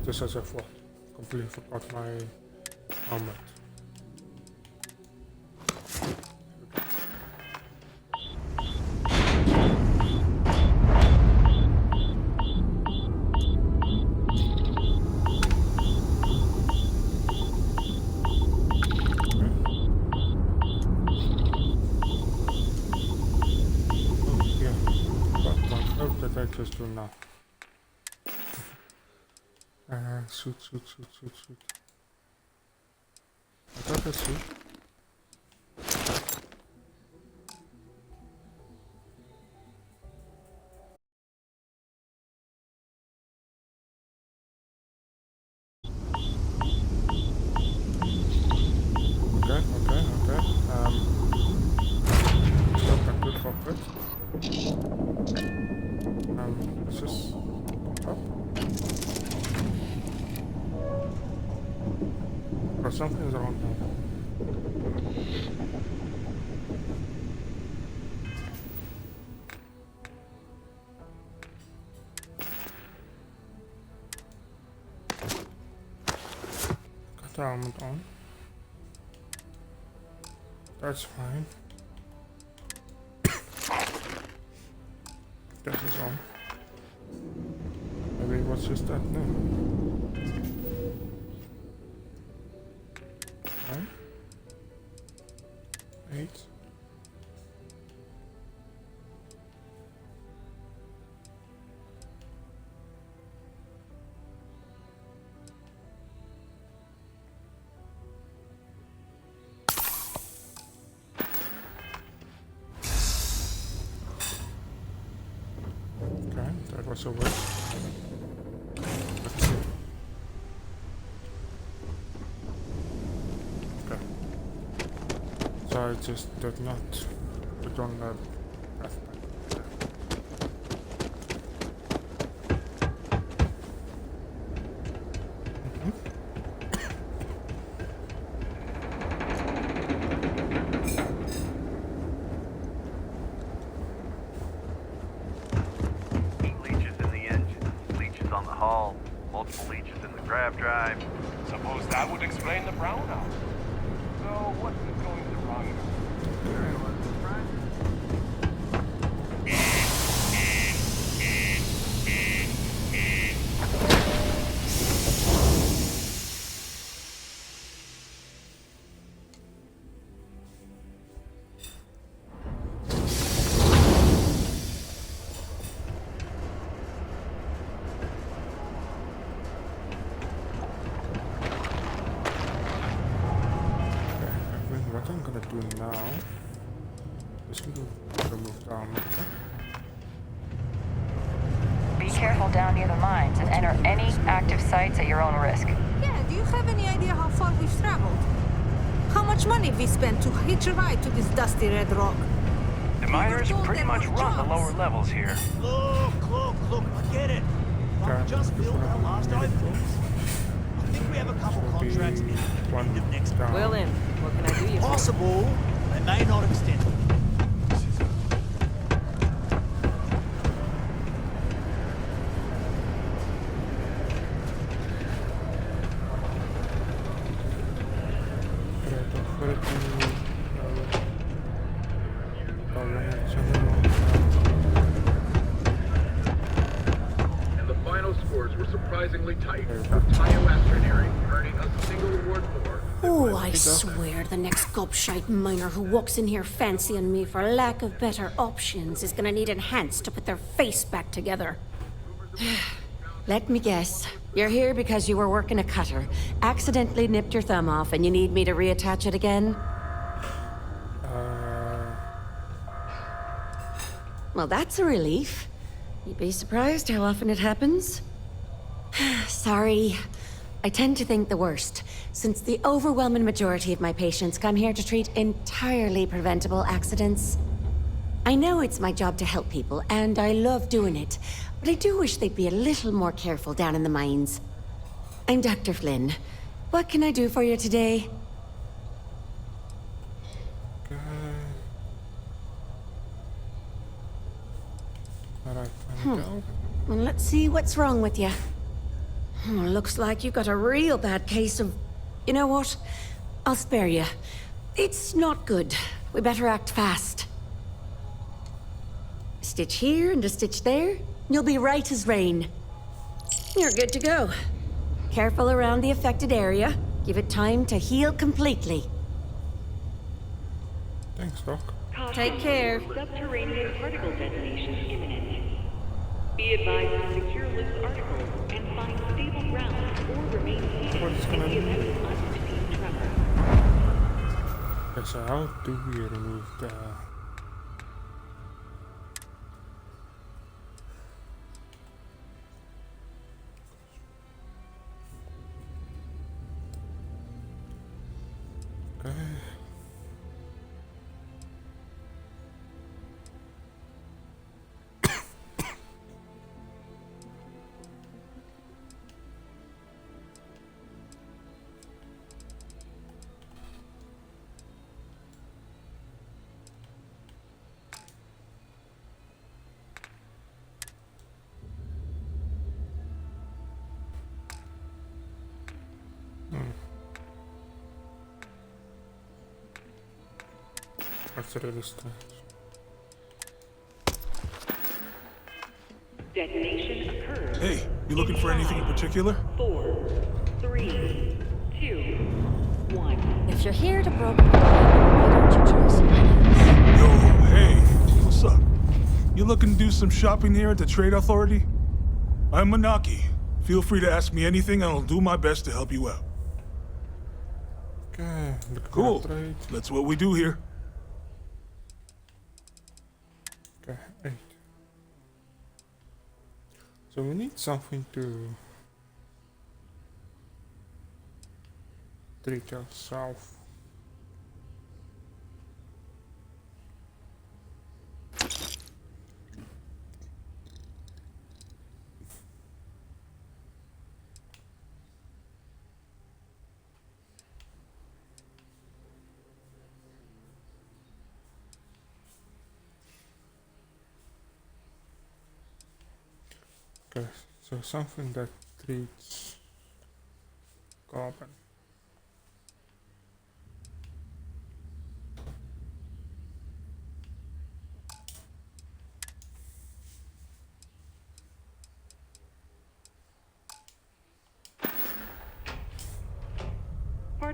Just as I thought. Completely forgot my helmet. Oh yeah, what did I just do now? Suit. I got a suit. Okay. Stop and good cockpit. Let's just come up. Or something's wrong now. Got the helmet on. That's fine. This is on. Maybe what's just that? No. 9, 8. Okay, that was a waste. Let's see. Okay. So I just did not put on the path. Leeches in the engine, leeches on the hull, multiple leeches in the grav drive. Suppose that would explain the brownout. So what is going wrong? What I'm gonna do now is we will remove the armor. Be careful down near the mines and enter any active sites at your own risk. Yeah, do you have any idea how far we've traveled? How much much money we spent to hitch a ride to this dusty red rock. The miners pretty much run the lower levels here. Look, I get it. But just filled our last overflows. I think we have a couple contracts in at the end of next month. Willem, what can I do you for? Possible. They may not extend it. And the final scores were surprisingly tight, with Tioastronary earning a single award for. Oh, I swear the next gobshite miner who walks in here fancying me for lack of better options is gonna need enhanced to put their face back together. Let me guess. You're here because you were working a cutter, accidentally nipped your thumb off, and you need me to reattach it again? Well, that's a relief. You'd be surprised how often it happens. Sorry. I tend to think the worst, since the overwhelming majority of my patients come here to treat entirely preventable accidents. I know it's my job to help people, and I love doing it, but I do wish they'd be a little more careful down in the mines. I'm Dr. Flynn. What can I do for you today? Well, let's see what's wrong with you. Looks like you've got a real bad case of... You know what? I'll spare you. It's not good. We better act fast. A stitch here and a stitch there. You'll be right as rain. You're good to go. Careful around the affected area. Give it time to heal completely. Thanks, Doc. Take care. Subterranean particle detonation imminent. Be advised to secure loose articles and find stable ground or remain seated in the event of unforeseen tremor. Okay, so how do we remove the... Okay. What's the resistance? Detonation occurs. Hey, you looking for anything in particular? 4, 3, 2, 1. If you're here to broker, why don't you try some items? Yo, hey, what's up? You looking to do some shopping here at the Trade Authority? I'm Manaki. Feel free to ask me anything and I'll do my best to help you out. Okay, cool. That's what we do here. Okay, 8. So we need something to treat us south. Okay, so something that treats carbon.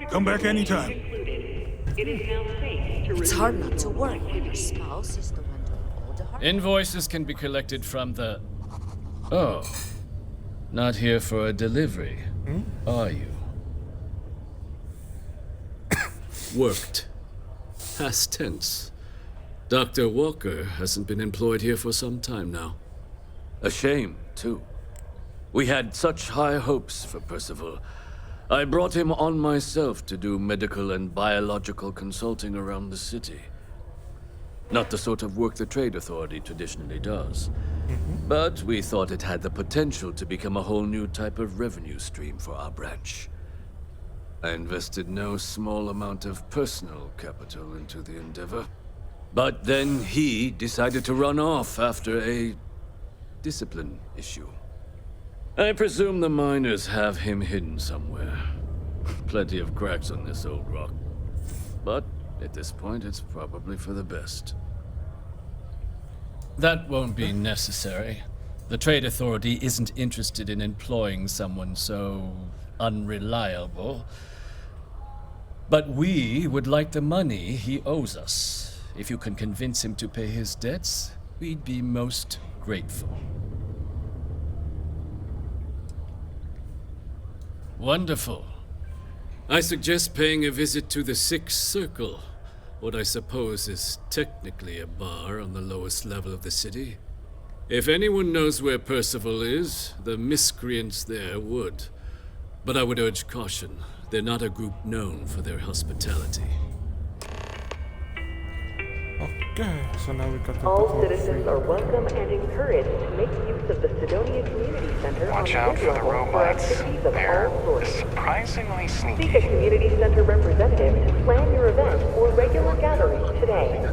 Come back anytime. It is now safe to It's hard not to work when your spouse is the one doing all the hard. Invoices can be collected from the... Oh. Not here for a delivery, are you? Worked. Past tense. Dr. Walker hasn't been employed here for some time now. A shame, too. We had such high hopes for Percival. I brought him on myself to do medical and biological consulting around the city. Not the sort of work the Trade Authority traditionally does. But we thought it had the potential to become a whole new type of revenue stream for our branch. I invested no small amount of personal capital into the endeavor. But then he decided to run off after a discipline issue. I presume the miners have him hidden somewhere. Plenty of cracks on this old rock. But at this point, it's probably for the best. That won't be necessary. The Trade Authority isn't interested in employing someone so unreliable. But we would like the money he owes us. If you can convince him to pay his debts, we'd be most grateful. Wonderful. I suggest paying a visit to the Sixth Circle, what I suppose is technically a bar on the lowest level of the city. If anyone knows where Percival is, the miscreants there would. But I would urge caution. They're not a group known for their hospitality. Okay, so now we got the All citizens are welcome and encouraged to make use of the Sidonia Community Center Watch on out the for the level robots. activities of They're all sorts. surprisingly sneaky. Seek a community center representative to plan your event or regular gathering today.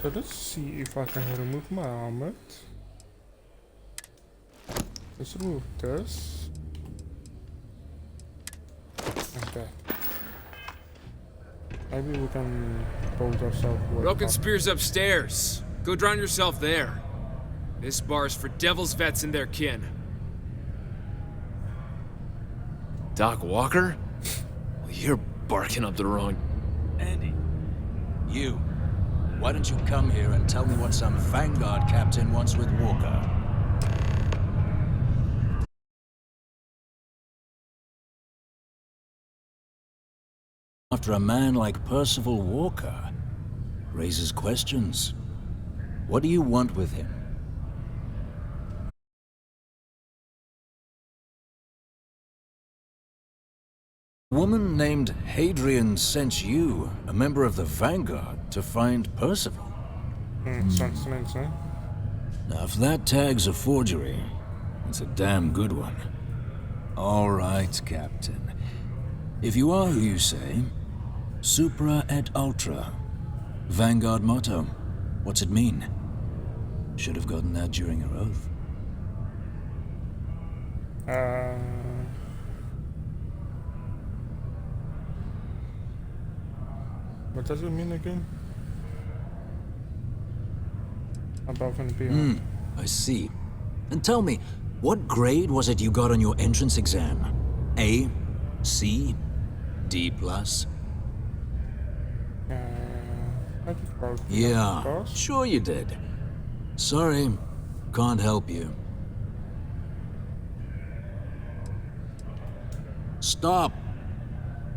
So let's see if I can remove my helmet. Let's remove this. Okay. Maybe we can build ourselves with Broken Spear's upstairs. Go drown yourself there. This bar's for Devil's vets and their kin. Doc Walker? Well, you're barking up the wrong... Andy, you. Why don't you come here and tell me what some Vanguard captain wants with Walker? After a man like Percival Walker raises questions. What do you want with him? A woman named Hadrian sent you, a member of the Vanguard, to find Percival. Sounds nice, eh? Now, if that tag's a forgery, it's a damn good one. All right, Captain. If you are who you say, Supra et Ultra. Vanguard motto. What's it mean? Should have gotten that during your oath. What does it mean again? Above and beyond. I see. And tell me, what grade was it you got on your entrance exam? A? C? D+? Yeah, sure you did. Sorry, can't help you. Stop.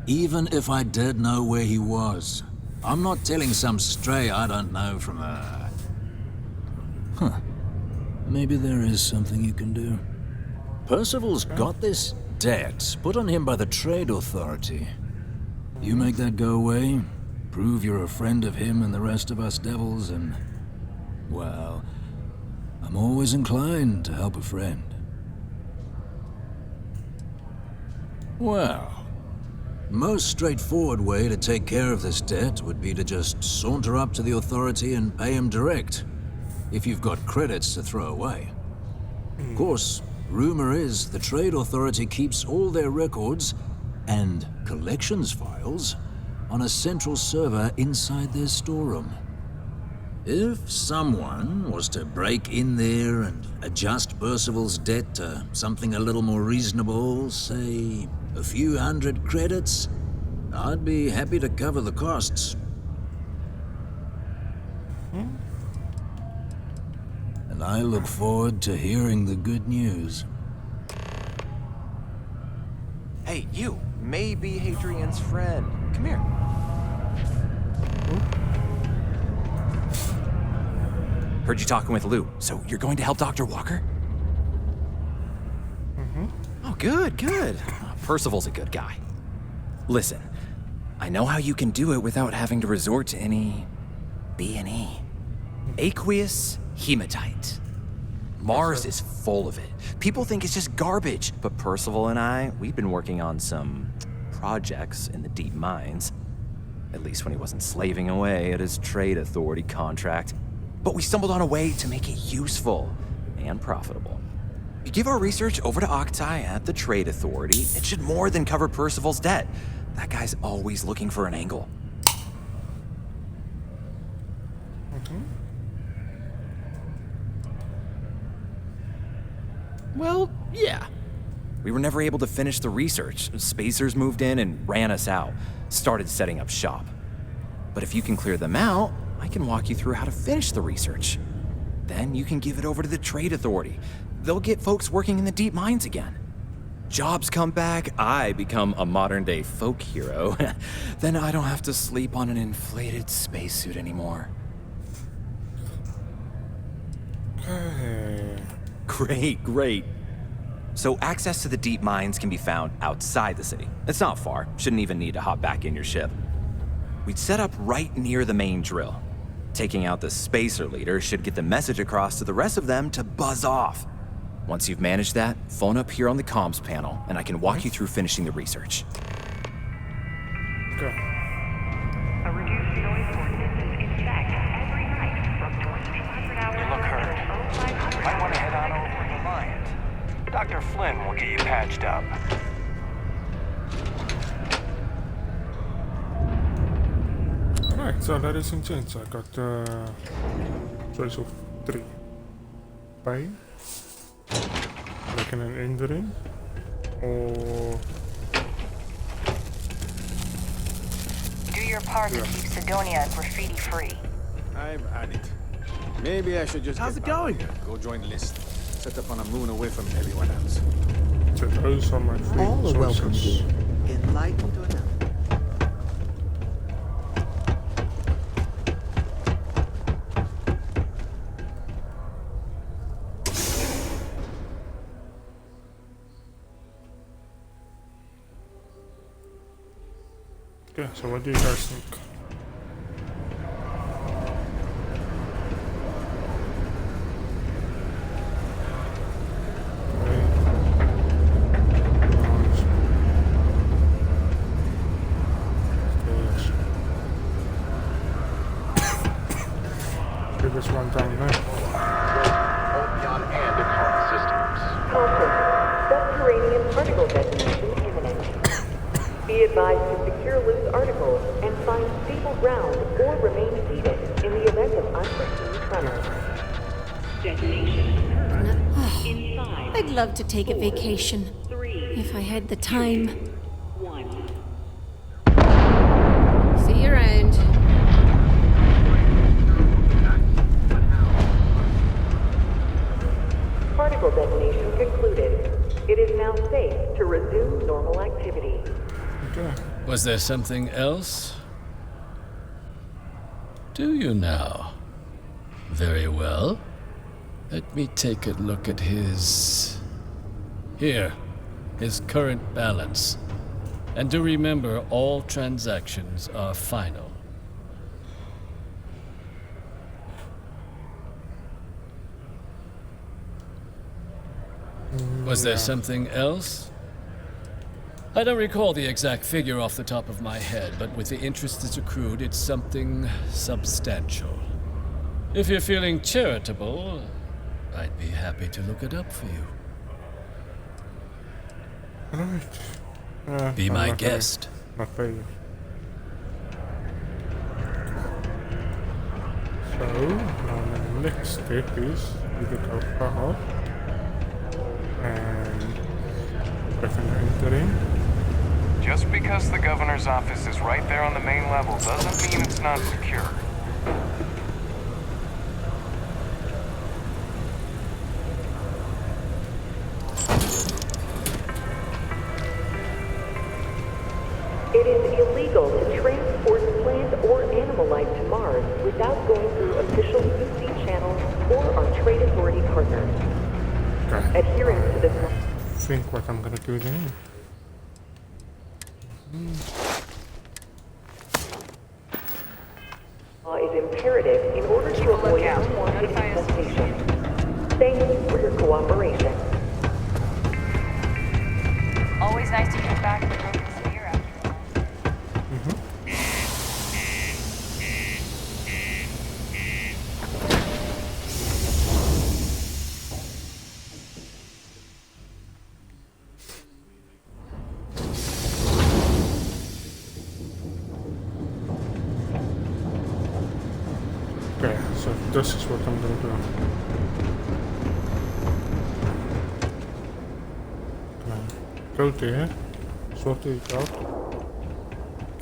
Even if I did know where he was, I'm not telling some stray I don't know from a... Huh. Maybe there is something you can do. Percival's got this debt put on him by the Trade Authority. You make that go away, prove you're a friend of him and the rest of us devils, and... well, I'm always inclined to help a friend. Well... most straightforward way to take care of this debt would be to just saunter up to the authority and pay him direct, if you've got credits to throw away. Of course, rumor is the Trade Authority keeps all their records and collections files on a central server inside their storeroom. If someone was to break in there and adjust Percival's debt to something a little more reasonable, say a few hundred credits, I'd be happy to cover the costs. And I look forward to hearing the good news. Hey, you! may be Hadrian's friend. Come here. Heard you talking with Lou, so you're going to help Dr. Walker? Oh, good, good. Percival's a good guy. Listen, I know how you can do it without having to resort to any B&E. Aqueous hematite. Mars is full of it. People think it's just garbage, but Percival and I, we've been working on some projects in the deep mines. At least when he wasn't slaving away at his trade authority contract. But we stumbled on a way to make it useful and profitable. You give our research over to Octai at the trade authority, it should more than cover Percival's debt. That guy's always looking for an angle. Well, yeah. We were never able to finish the research. Spacers moved in and ran us out. Started setting up shop. But if you can clear them out, I can walk you through how to finish the research. Then you can give it over to the trade authority. They'll get folks working in the deep mines again. Jobs come back, I become a modern-day folk hero. Then I don't have to sleep on an inflated spacesuit anymore. Great, great. So access to the deep mines can be found outside the city. It's not far. Shouldn't even need to hop back in your ship. We'd set up right near the main drill. Taking out the spacer leader should get the message across to the rest of them to buzz off. Once you've managed that, phone up here on the comms panel, and I can walk you through finishing the research. A reduced noise ordinance is in effect every night from 2200 hours. You look hurt. Might want to head on over to Alliance. Dr. Flynn will get you patched up. Alright, so that is in change. I got the choice of 3. Pay, taking an injury, or Do your part to keep Sidonia graffiti free. I'm at it. Maybe I should just. How's it going? Go join the list. Set up on a moon away from everyone else. so those are my 3 All are welcome choices. here. Enlightened or not. Okay, so what do you guys think? Okay, this one down there. Subterranean particle detonation imminent. Be advised to secure loose articles and find stable ground or remain seated in the event of unforeseen tremors. Detonation in 5. I'd love to take a vacation. 3. If I had the time. 1. See you around. Particle detonation concluded. It is now safe to resume normal activity. Was there something else? Do you now? Very well. Let me take a look at his... Here, his current balance. And do remember, all transactions are final. Was there something else? I don't recall the exact figure off the top of my head, but with the interest that's accrued, it's something substantial. If you're feeling charitable, I'd be happy to look it up for you. Alright. Be my guest. Not pay you. So, now the next step is we get our power and definitely enter in. Just because the governor's office is right there on the main level doesn't mean it's not secure. illegal to transport plant or animal life to Mars without going through official UC channels or our trade authority partners. Okay. Adherence to this Think what I'm gonna do then. law is imperative in order to avoid unwanted infestation. Thank you for your cooperation. Always nice to get back to the broken sphere after all. Okay, so this is what I'm gonna do. Go there, sort it out.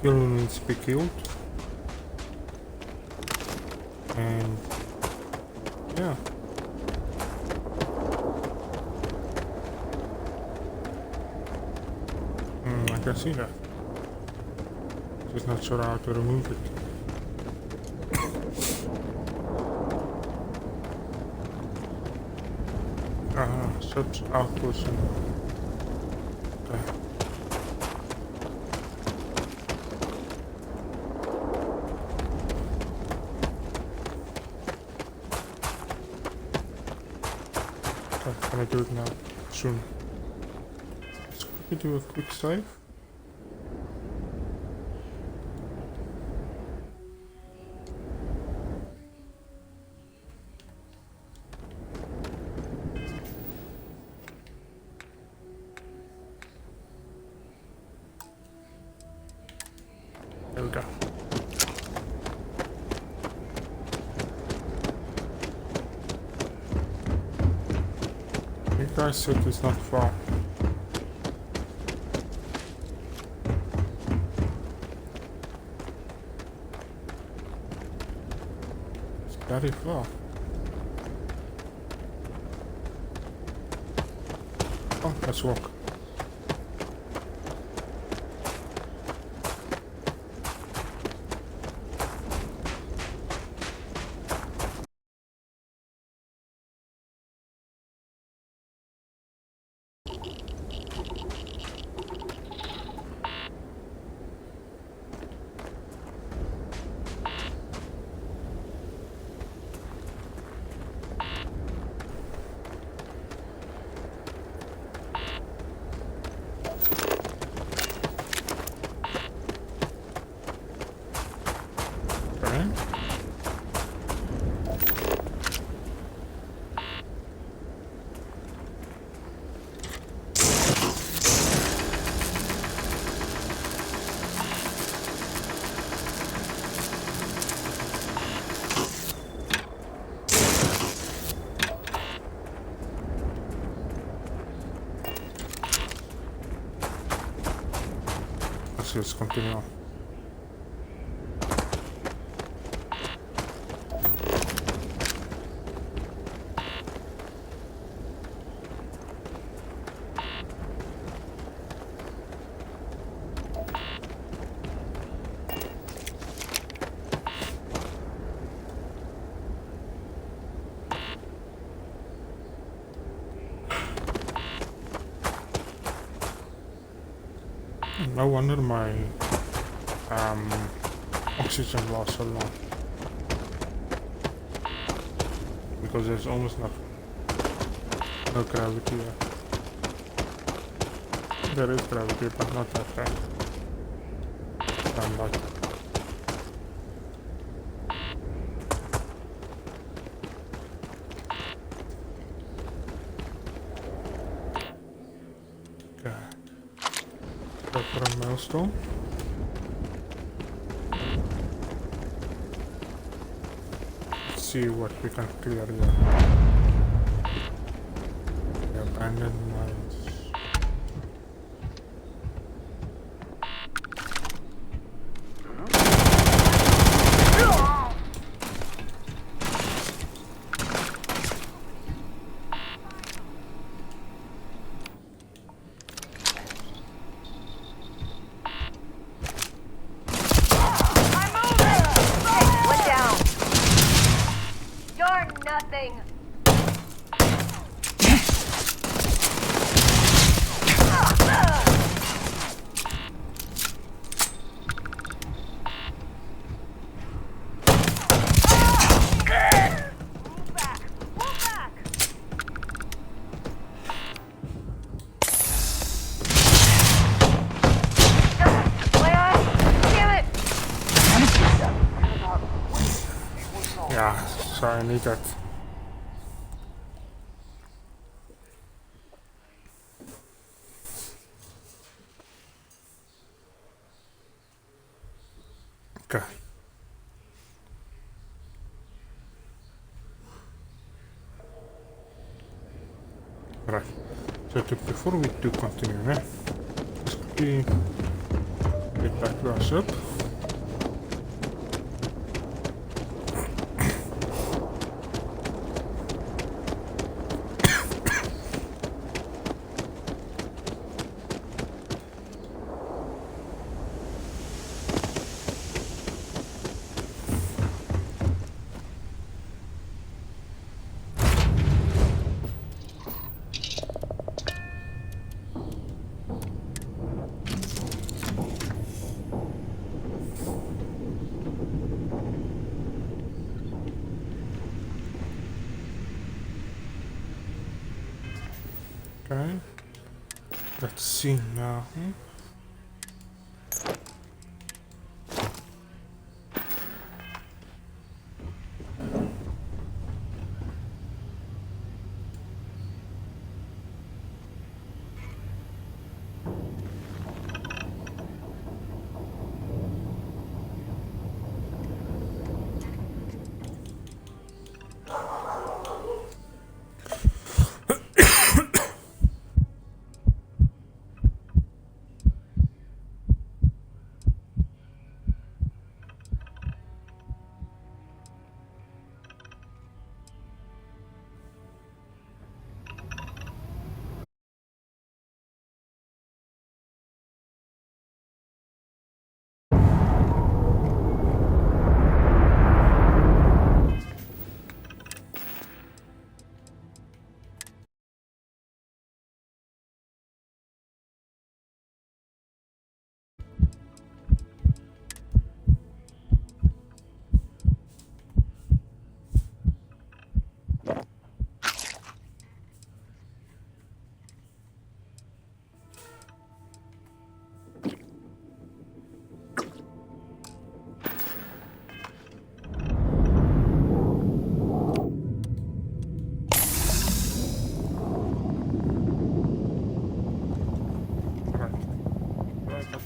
Kill needs to be killed. And yeah. I can see that. Just not sure how to remove it. Subs outputs and okay. I'm gonna do it now, soon. Let's quickly do a quick save. There we go. You guys said it's not far. It's very far. Oh, let's walk. Let's continue. No wonder my oxygen lasts so long, because there's almost no gravity here. There is gravity, but not that high. I'm like for a milestone. Let's see what we can clear here. The abandoned mines. thing. Ja, zou je niet dat. Oké. Right. So before we do continue, let's quickly get back to our ship. Okay. Let's see now.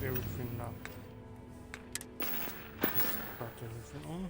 Everything now. Got everything on.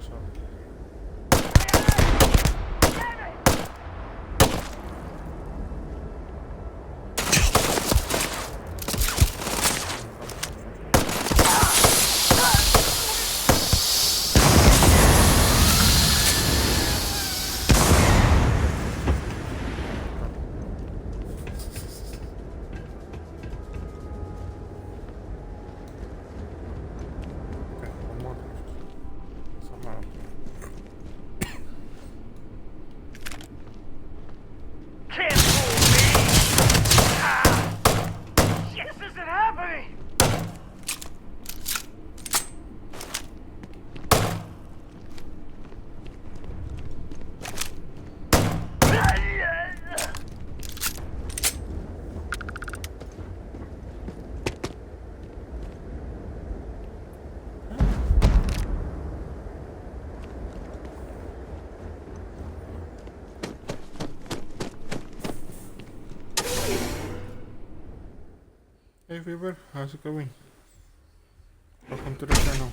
say so. Hey Weaver, how's it going? Welcome to the channel.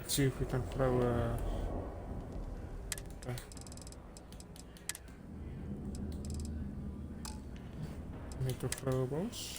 See if we can throw okay. Need to throw bows.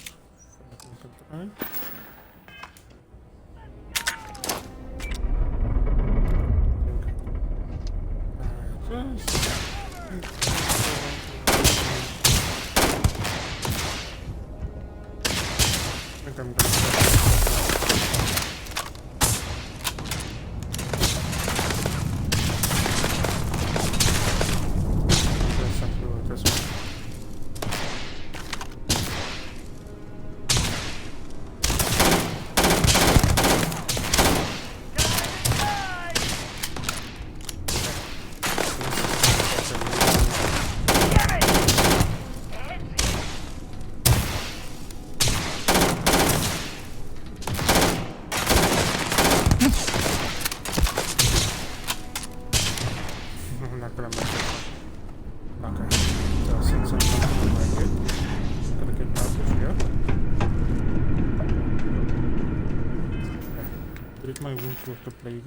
My wounds with the plague.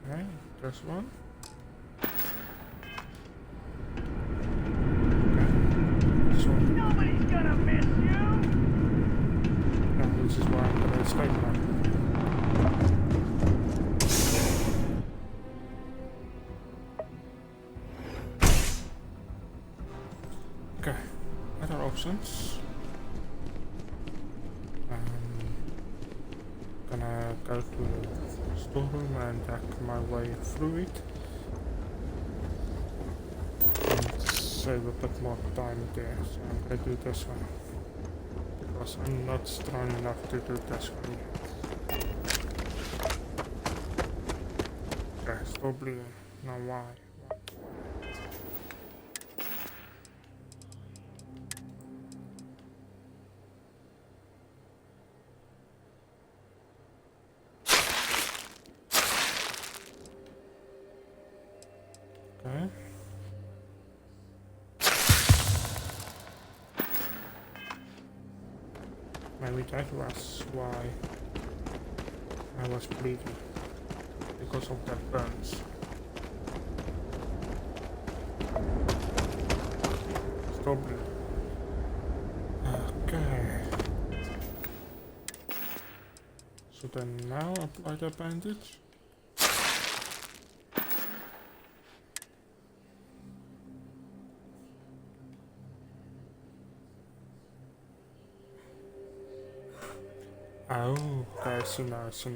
Okay, this one. Okay, this one. Nobody's gonna miss you. This is why I'm gonna escape now. Okay, other options. Gonna go to the storeroom and hack my way through it. And save a bit more time there, so I'm gonna do this one. Because I'm not strong enough to do this one yet. Okay, still bleeding. Now why? Okay. Maybe that was why I was bleeding. Because of that burns. Stop bleeding. Okay. So then now apply the bandage. Oh, okay, I see now. So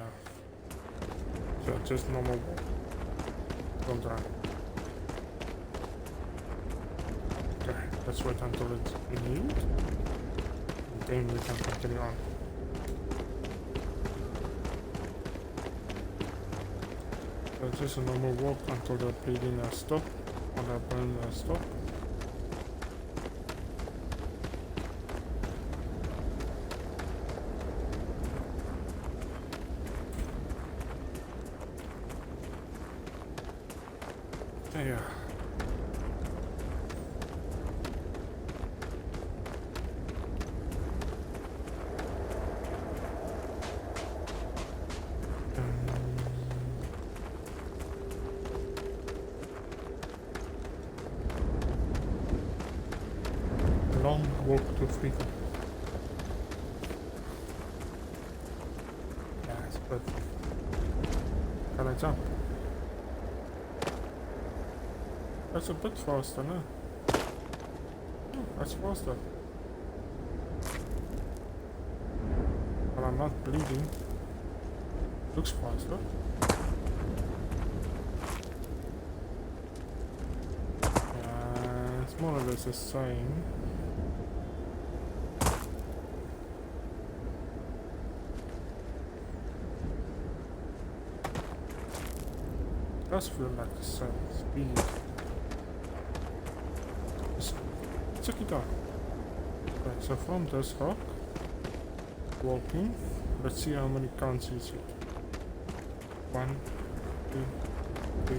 just normal walk. Don't run. Okay, let's wait until it's renewed. And then we can continue on. So just a normal walk until the bleeding has stopped, or the burn has stopped. Yeah. Long walk to freedom. Yeah, it's perfect. Can I jump? That's a bit faster, no? Oh, that's faster. But I'm not bleeding. Looks faster. It's more or less the same. It does feel like the same speed. Check it out. Right, so from this rock, walking, let's see how many counts is it. 1, 2, 3,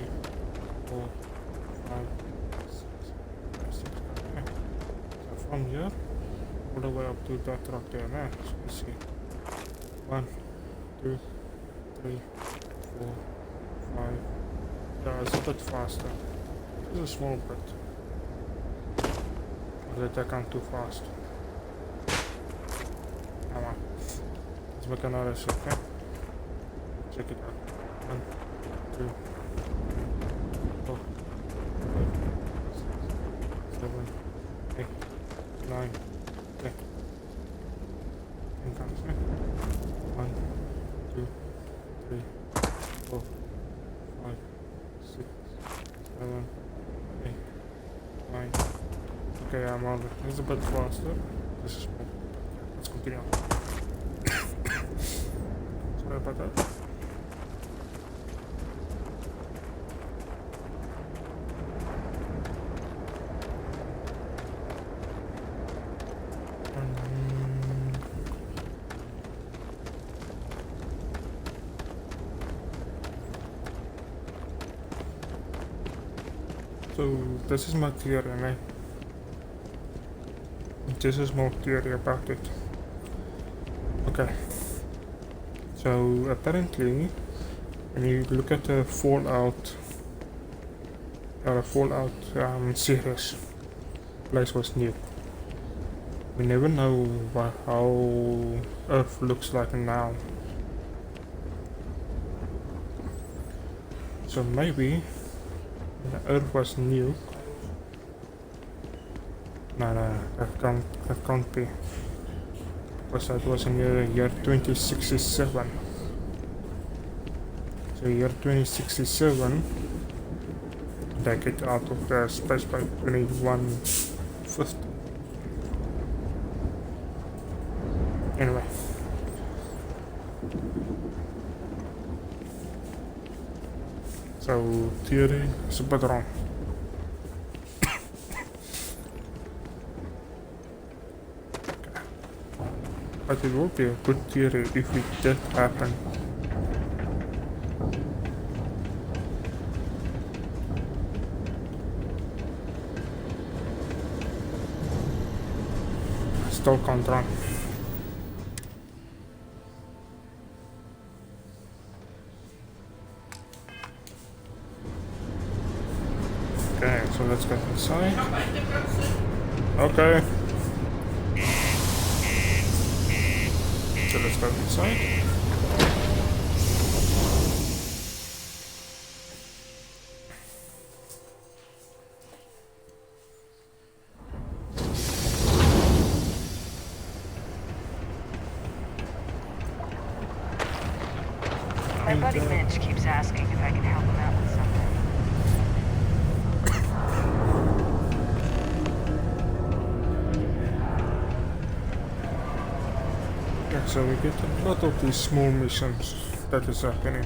4, 5, 6, 7, 8. So from here, all the way up to that rock there now. So you see 1, 2, 3, 4, 5. Yeah, it's a bit faster. It's a small bit. That I can't too fast. Come on. Let's make another shot, okay? Check it out. 1, 2, 3, 4, 5, 6, 7, 8, 9, 10. 10 counts, okay? 1, 2, 3, 4, 5, 6, 7, 8, 9. Okay, I'm on it. It's a bit faster. This is small. Let's continue on. Sorry about that. So this is my theory, mate. This is more theory about it. Okay. So apparently, when you look at the Fallout, series, place was new. We never know how Earth looks like now. So maybe when Earth was new. No, that can't be. Because that was in the year 2067. So year 2067, they get out of the space by 2150. Anyway. So theory is a bit wrong. But it would be a good theory if it did happen. Still can't run. So let's get inside. Okay. So let's go inside. My buddy Mitch keeps asking if I can help him out with something. Yeah, so we get a lot of these small missions that is happening.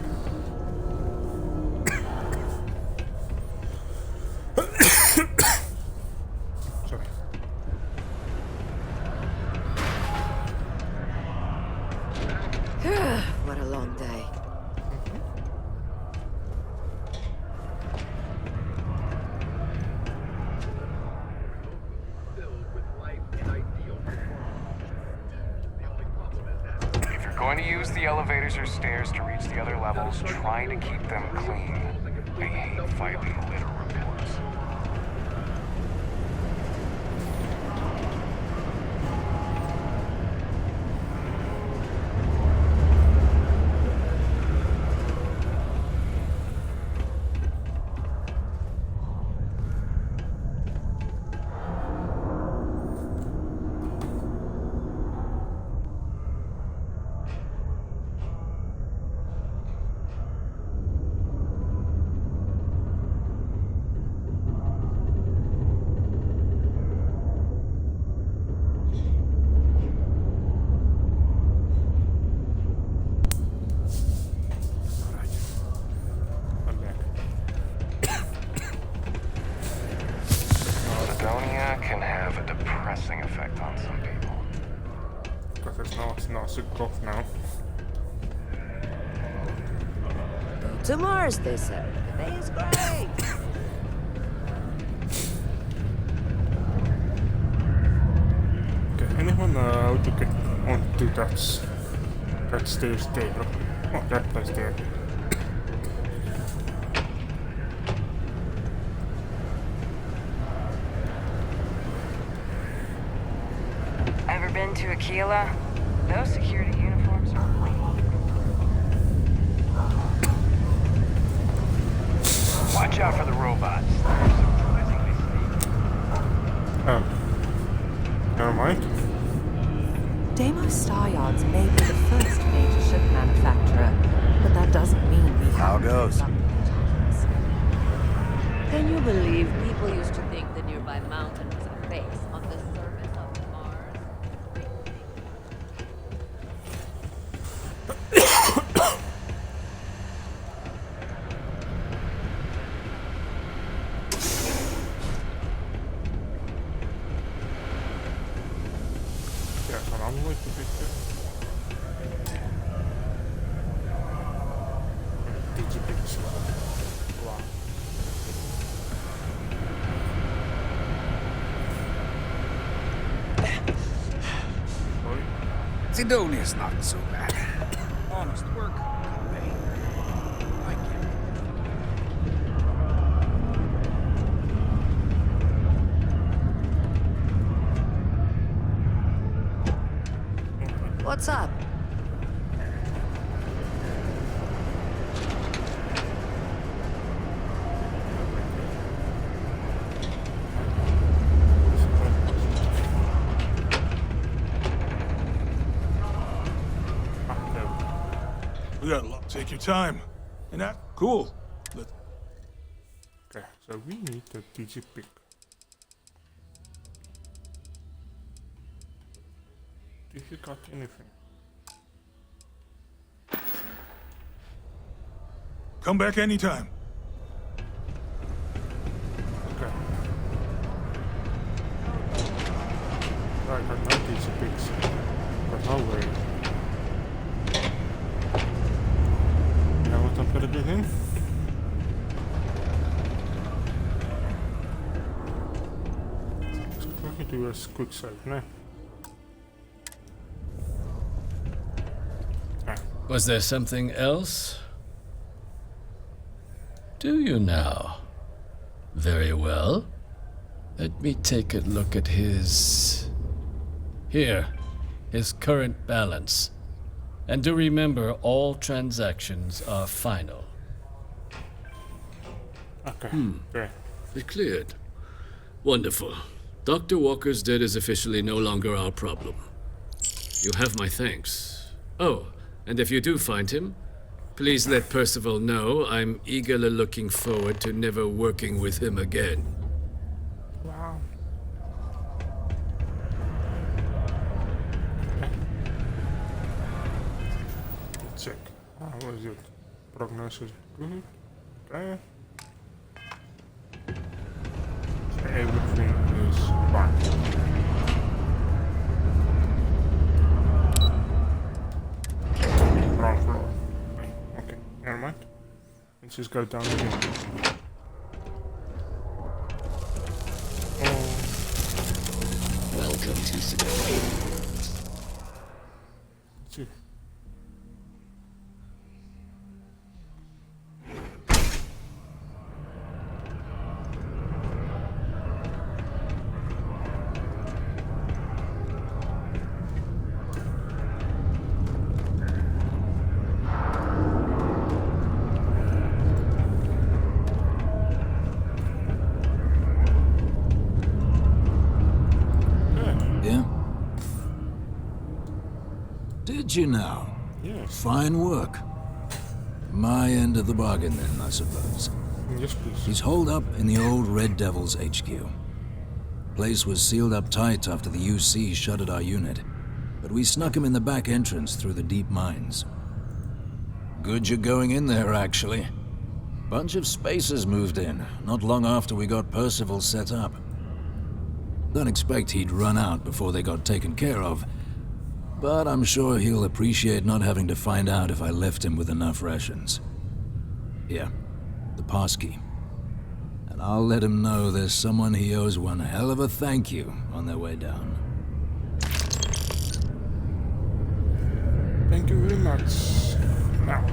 Sorry. What a long day. If you're going to use the elevators or stairs to reach the other levels, try to keep them clean. I hate filing litter reports. Sidonia can have a depressing effect on some people. Because it's not a cough now. Go to Mars, they said. The day is great. Okay, anyone know how to get onto that stairs there? Oh, that place there. Ever been to Aquila? Those security uniforms are Watch out for the robots. They're surprisingly sneaky. Oh. Never mind. Deimos Star Yards may be the first major ship manufacturer, but that doesn't mean we How have goes? Can you believe people used to think the nearby mountain was a base on the surface of Mars? Yeah, kan han nog inte bygga. Digipix. Wow. Sidonia's not so bad. Honest work. Hey, I get What's up? We got a lot. Take your time. And that, cool. Okay, so we need the Digipick. If you got anything. Come back anytime. Okay. Right, I got no Digipicks. But no way. You know what I'm gonna get in? So we can do a quick save now. Was there something else? Do you now? Very well. Let me take a look at his... Here, his current balance. And do remember, all transactions are final. Okay. It cleared. Wonderful. Dr. Walker's debt is officially no longer our problem. You have my thanks. Oh, and if you do find him, please let Percival know I'm eagerly looking forward to never working with him again. Wow. Let's check. How is it? Prognosis good. Okay. So everything is fine. Wrong floor. Okay, never mind. Let's just go down again. Welcome to Starfield. Let's see. Yeah? Did you now? Yes. Fine work. My end of the bargain then, I suppose. Yes, please. He's holed up in the old Red Devil's HQ. Place was sealed up tight after the UC shuttered our unit, but we snuck him in the back entrance through the deep mines. Good you're going in there, actually. Bunch of spacers moved in, not long after we got Percival set up. Don't expect he'd run out before they got taken care of, but I'm sure he'll appreciate not having to find out if I left him with enough rations. Here, the passkey. And I'll let him know there's someone he owes one hell of a thank you on their way down. Thank you very much. Now.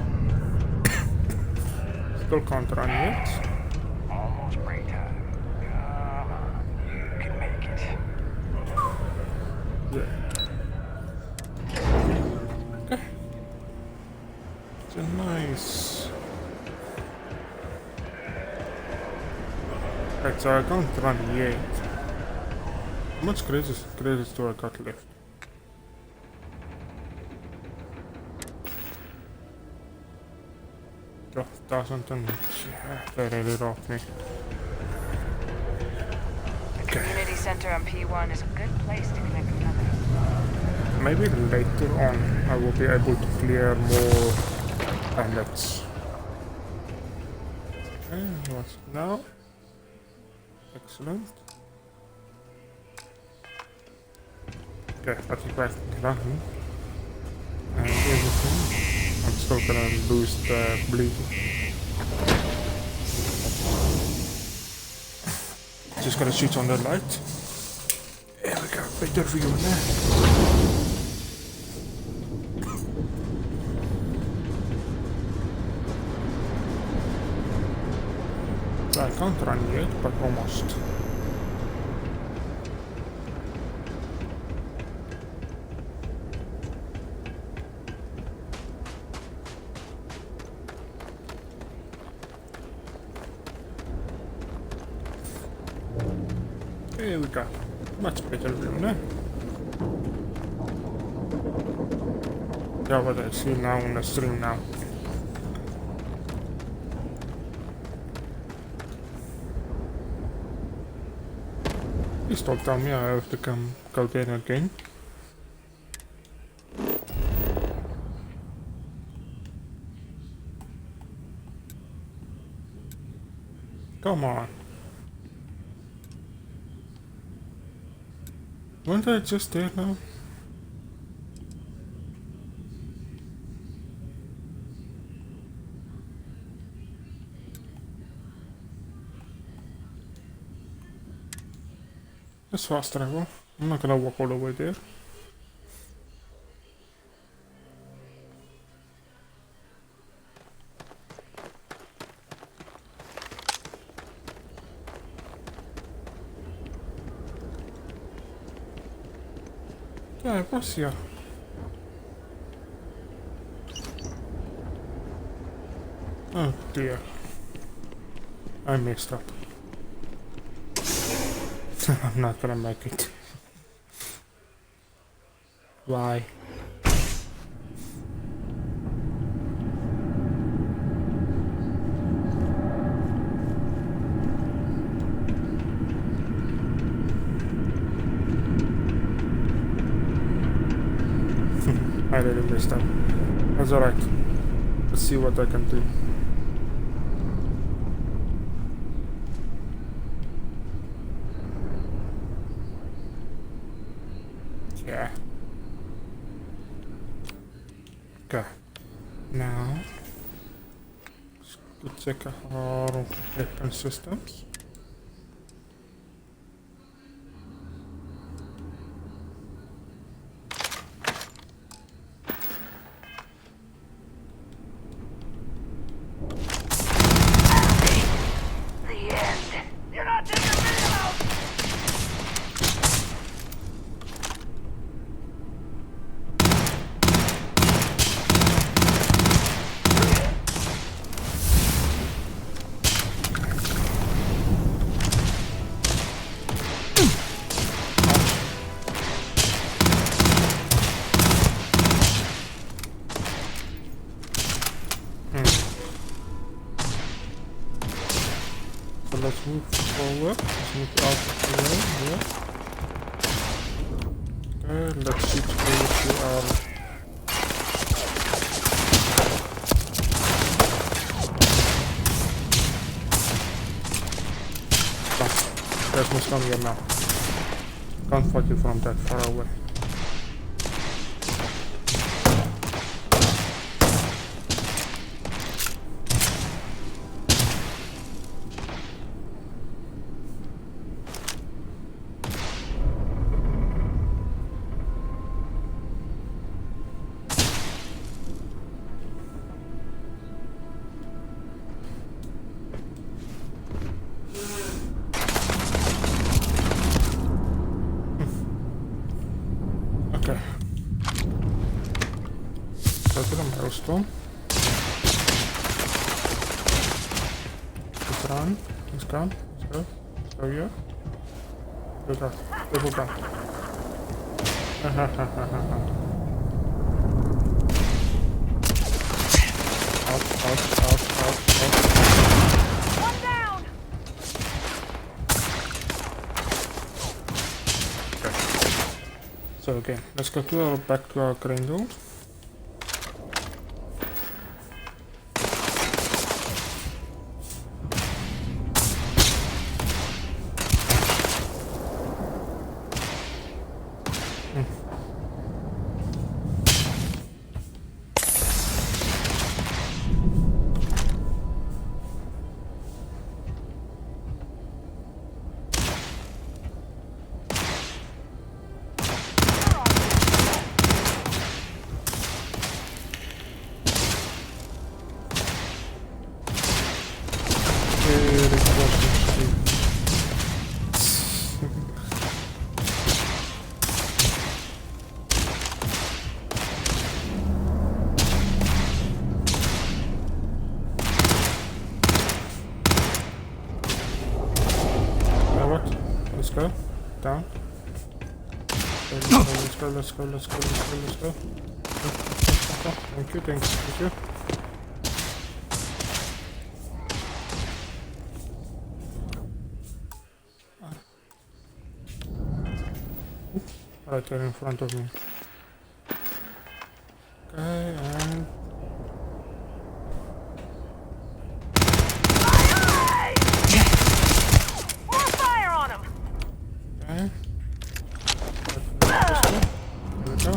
Still can't run yet. Almost break time. Come on, you can make it. Yeah. Okay. So nice. Right, so I can't run yet. How much credits do I got left? Oh, 1,000 and they really robbed me. The community center on P1 is a good place to connect with others. Maybe later on I will be able to clear more pallets. Okay, what's now? Excellent. Okay, I think I've done and everything. I'm still gonna boost the bleeding. Just gotta switch on the light. There we go, better view now. So I can't run yet, but almost. There we go. Much better view now. Yeah, what I see now on the stream now. Please don't tell me I have to go there again. Come on. Weren't I just there now? Just fast travel. I'm not gonna walk all the way there. Yeah, it was here. Oh dear. I messed up. I'm not gonna make it. Why? I really messed up. That's alright. Let's see what I can do. Yeah. Okay. Now, let's check our weapon systems. Let's move forward. Let's move out of the way here. Okay, let's switch over to our there's no storm here now. Can't fight you from that far away. Stone. Let's run. Let's go. Let's go. Let's go here. Let's go. Double gun. Out, out, out, out, out. One down. Okay. So again, let's go to back to our crane doors. Let's go. Down. Let's go, let's go, let's go, let's go, let's go, let's go. Thank you, thank you, thank you. Right there in front of me. Okay, and... More fire on him! Okay. There we go.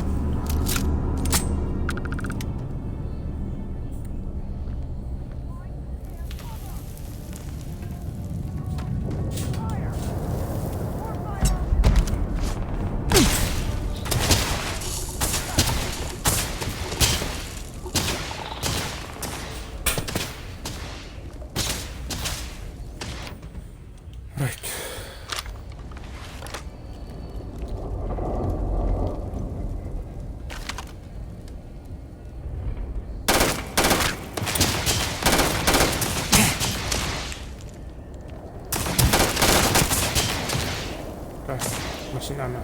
machine ammo.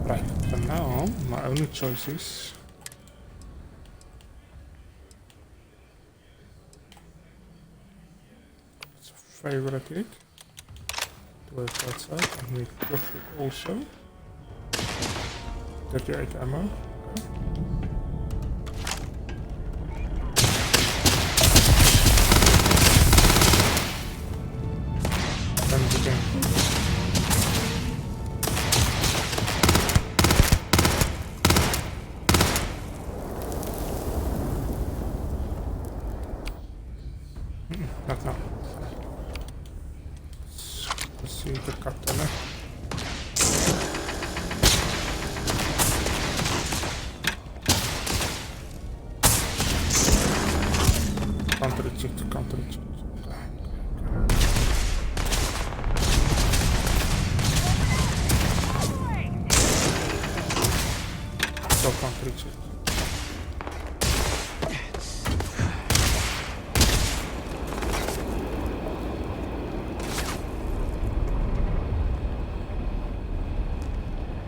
Right, so now my only choice is it's a favorite hit. To it outside and we drop it also. 38 ammo. Okay. Then again. Not now. Let's see the captain. Counter it, counter it. So counter it.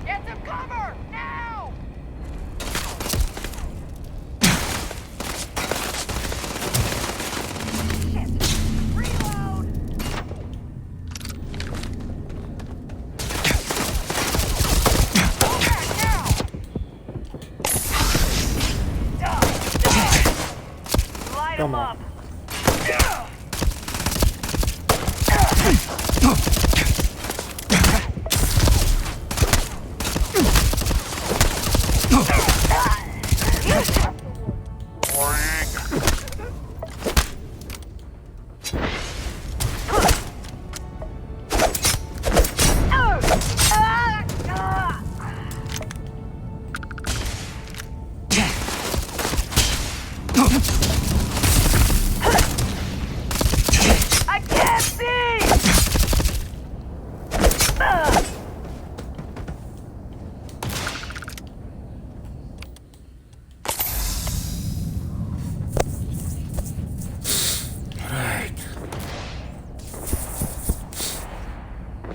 Get some cover! Now! Come on.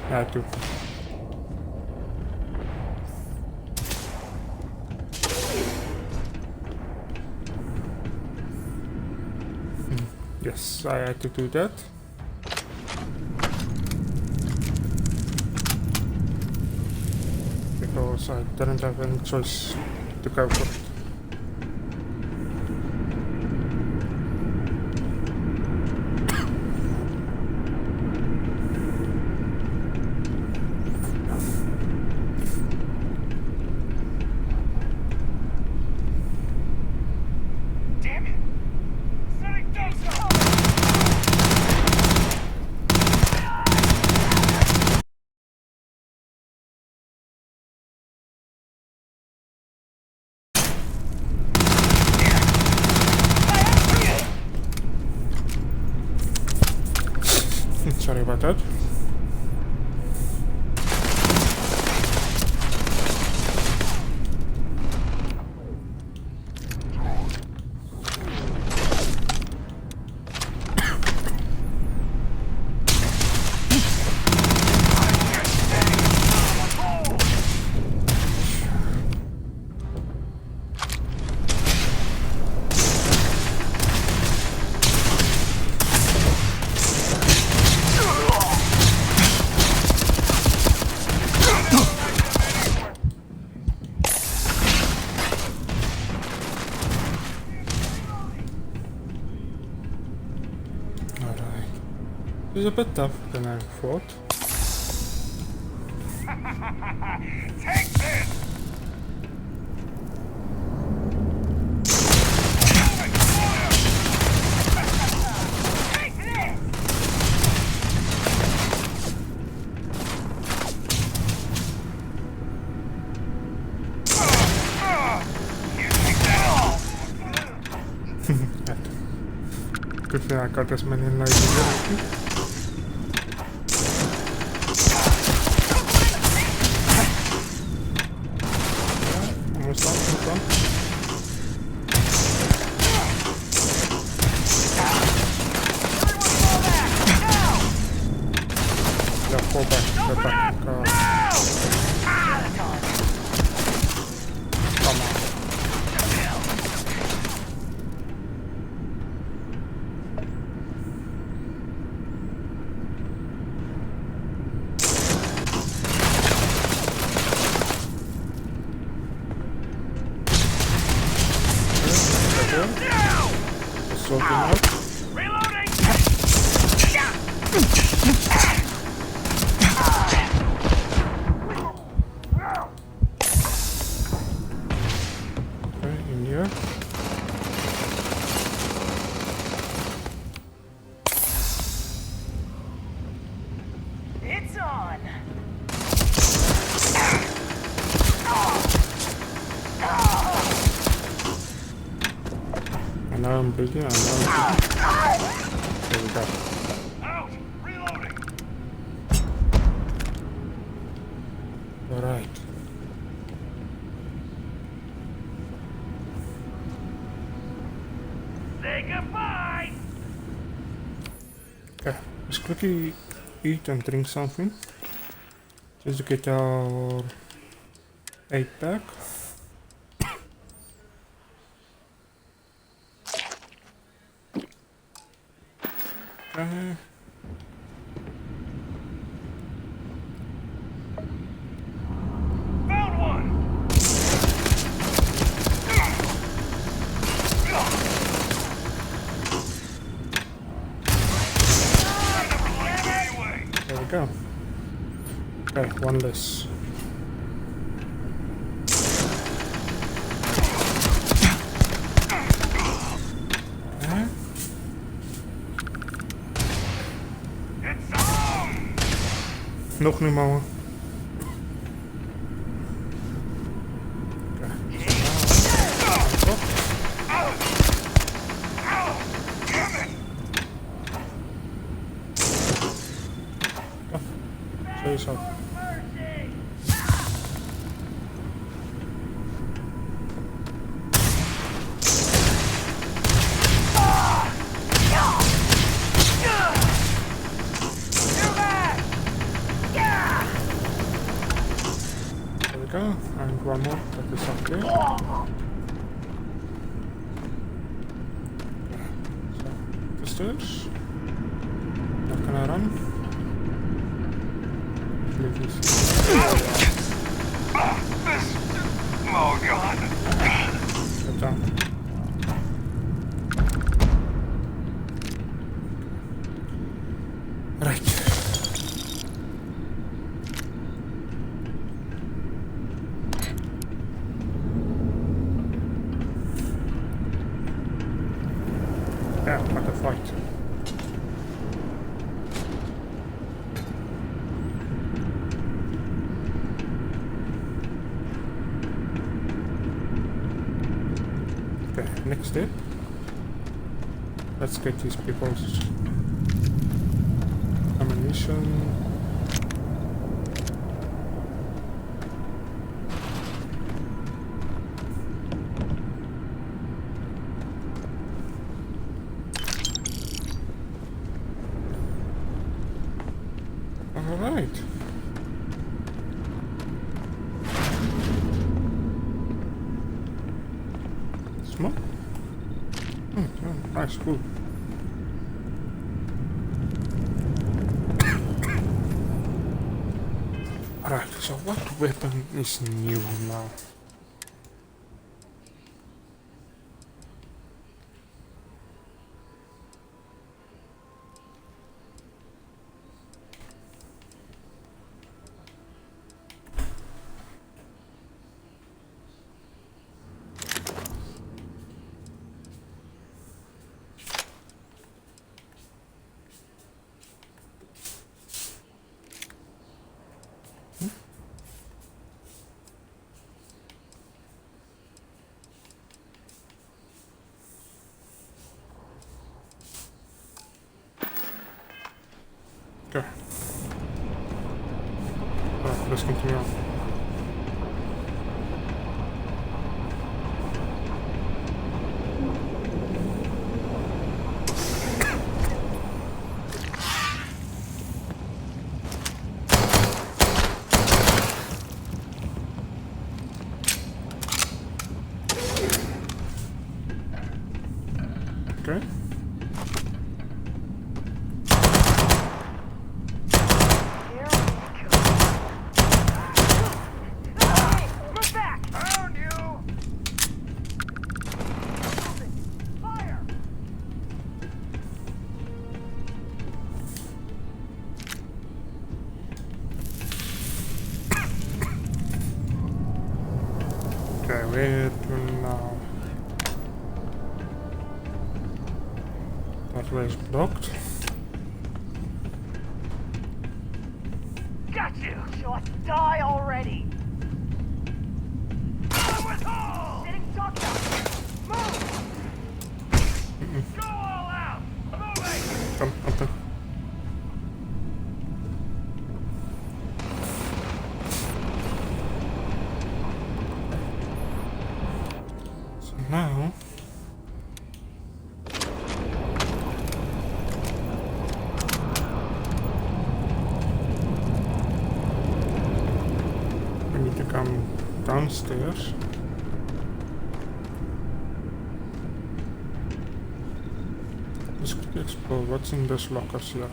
I do. Yes, I had to do that. Because I didn't have any choice to go for it. Sorry about that. It's a bit tougher than I thought. Take this! Good thing I got as many lives as I almost done. Yeah, fall back. Okay, in here. It's on. And now I'm breathing, and now I'm breathing. There we go. Out! Reloading! Alright. Say goodbye! Okay, let's quickly eat and drink something. Just to get our 8-pack. Okay. Found one! There we go. Okay, one less. Okay. Nog niet, mama. Sowieso. There we go, and one more that is up there. So, the stairs. Not gonna run. Oh god. Get down. Right. Yeah, what a fight. Okay, next step. Let's get these people's ammunition. Alright. Smoke? Nice, cool. Alright, so what weapon is new now? Okay. Alright, let's continue on. Okay. Where to now? That way is blocked. Got you! Just die already! Sitting shotgun! Move! Go all out! Moving! Come, okay. So now we need to come downstairs. Let's quickly explore what's in this lockers here.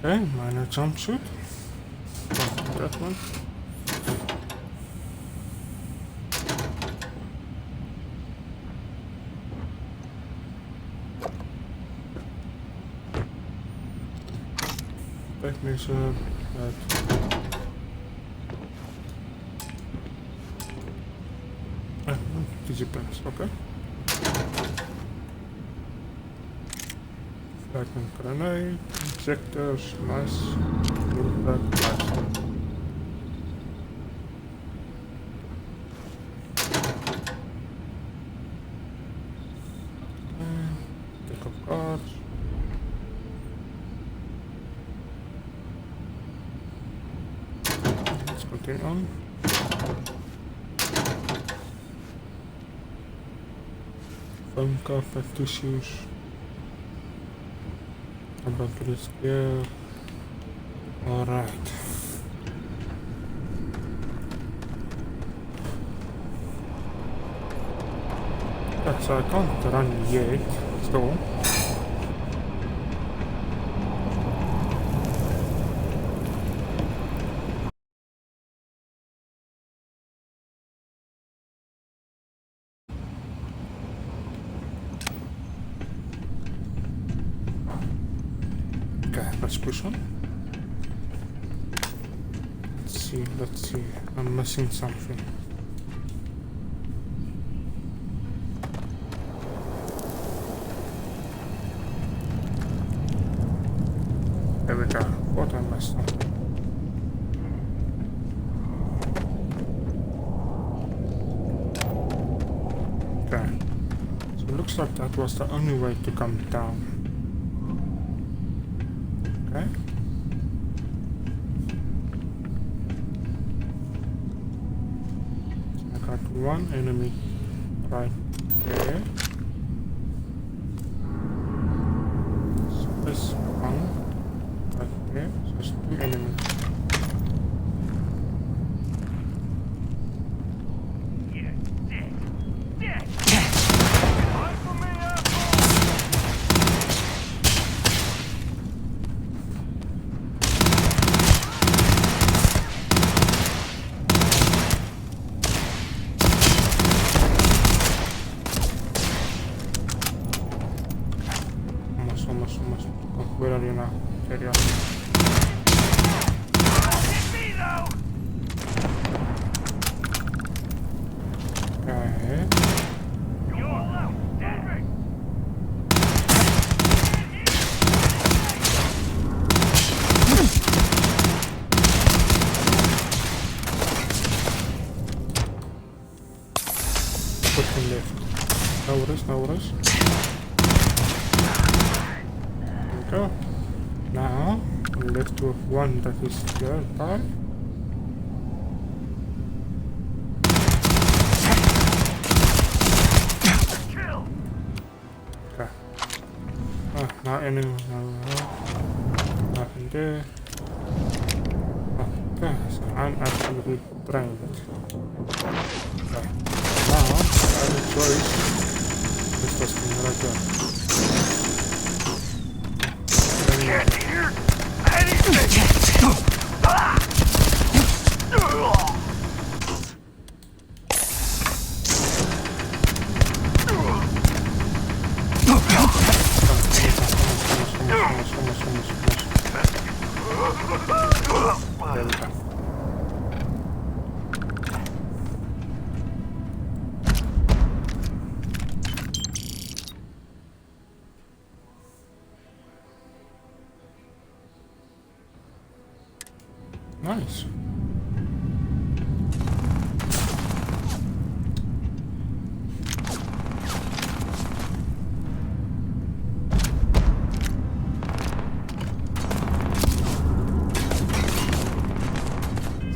Okay, minor jumpsuit. Oh, that one. Back measure, that. Digipens, okay. Fragment grenade, injectors, nice. That plastic. Take up cards. Let's continue on. Foam carpet tissues. About this here. Alright. So I can't run yet, so okay, let's push on. Let's see, I'm missing something. There we go. What I messed up. Okay. So it looks like that was the only way to come down. Okay. So I got one enemy right there. So this one. Okay, so there's two enemies. Almost. Oh, where are you now? Carry on. Okay. Put him left. No worries. There we go. Now, I'm left with one that is here, by. Okay. Ah, now enemy. Nothing there. Okay, so I'm absolutely trained. Okay. Now, I have a choice. This was right there. Can't hear anything! Nice.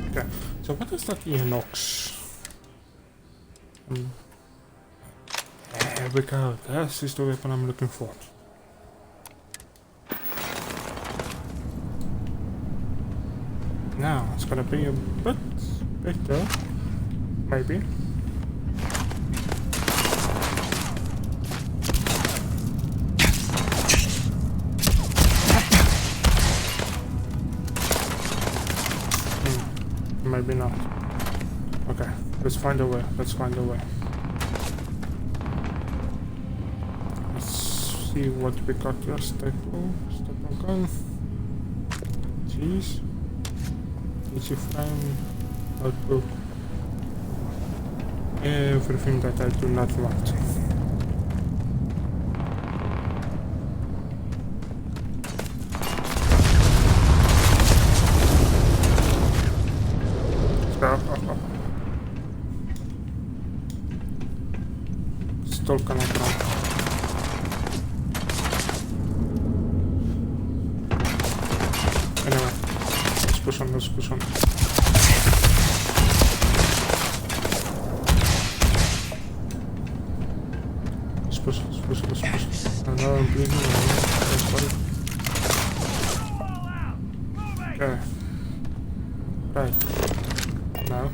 Okay, so what is that Enox? There we go. This is the weapon I'm looking for. Now it's gonna be a bit better, maybe. Maybe not. Okay, let's find a way. Let's find a way. Let's see what we got here. Staple gun. Cheese. Easy frame. Notebook. Everything that I do not want. Still cannot run. Anyway, let's push on, let's push on. Let's push, let's push, let's push. I know I'm bleeding, I'm sorry. Okay. Right. Now.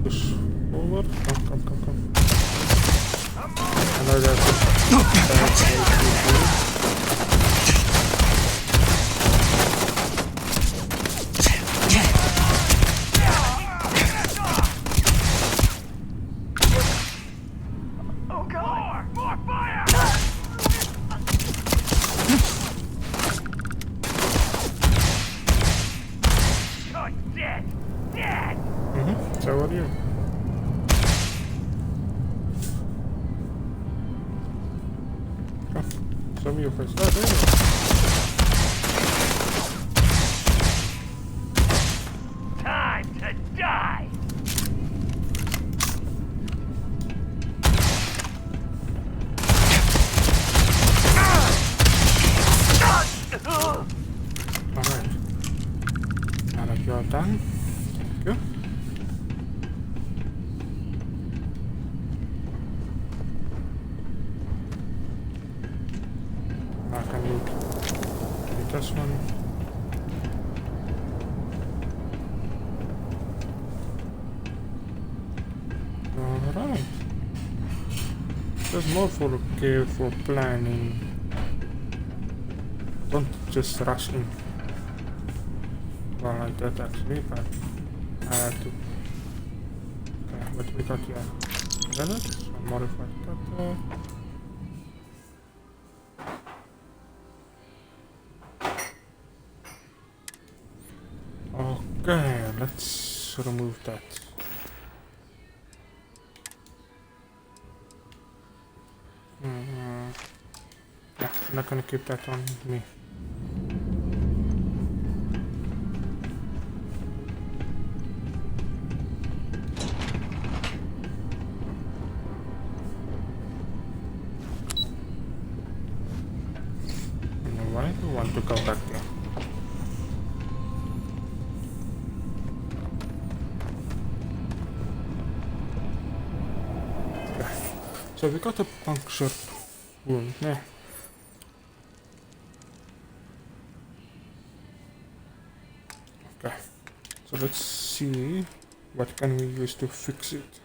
Push forward. Come. I know that's so what do you? Come, show me your face. Oh, there you go. Time to die! Alright. Now that you're done, thank you. I can loot this one. Alright. There's more for careful planning. Don't just rush in. Well, I did actually, but I had to. Okay, what we got here? Grenades, modified cutter. Okay, let's remove that. Yeah, I'm not gonna keep that on me. Why do I want to go back there? So we got a punctured wound. Yeah. Okay. So let's see what can we use to fix it.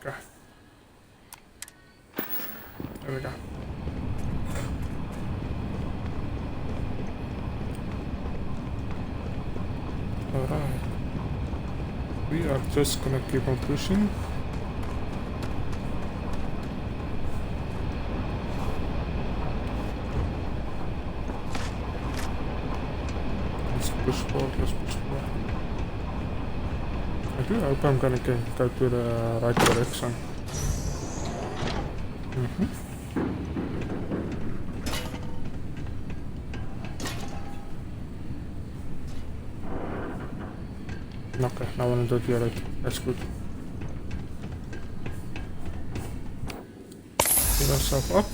Okay. There we go. We are just gonna keep on pushing. Let's push forward, let's push forward. I do hope I'm gonna go to the right direction. Okay, now I want to do it. That's good. Get ourselves up.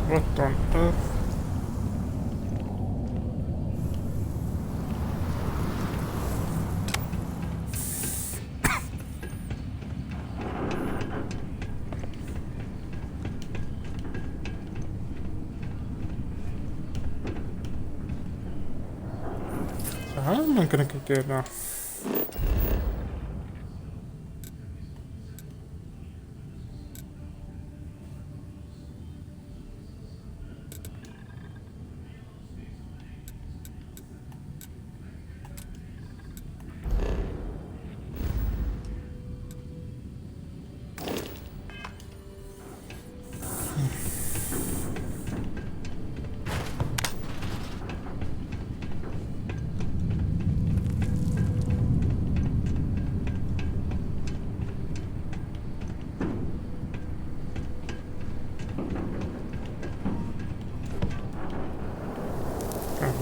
What on earth? So how am I gonna get there now?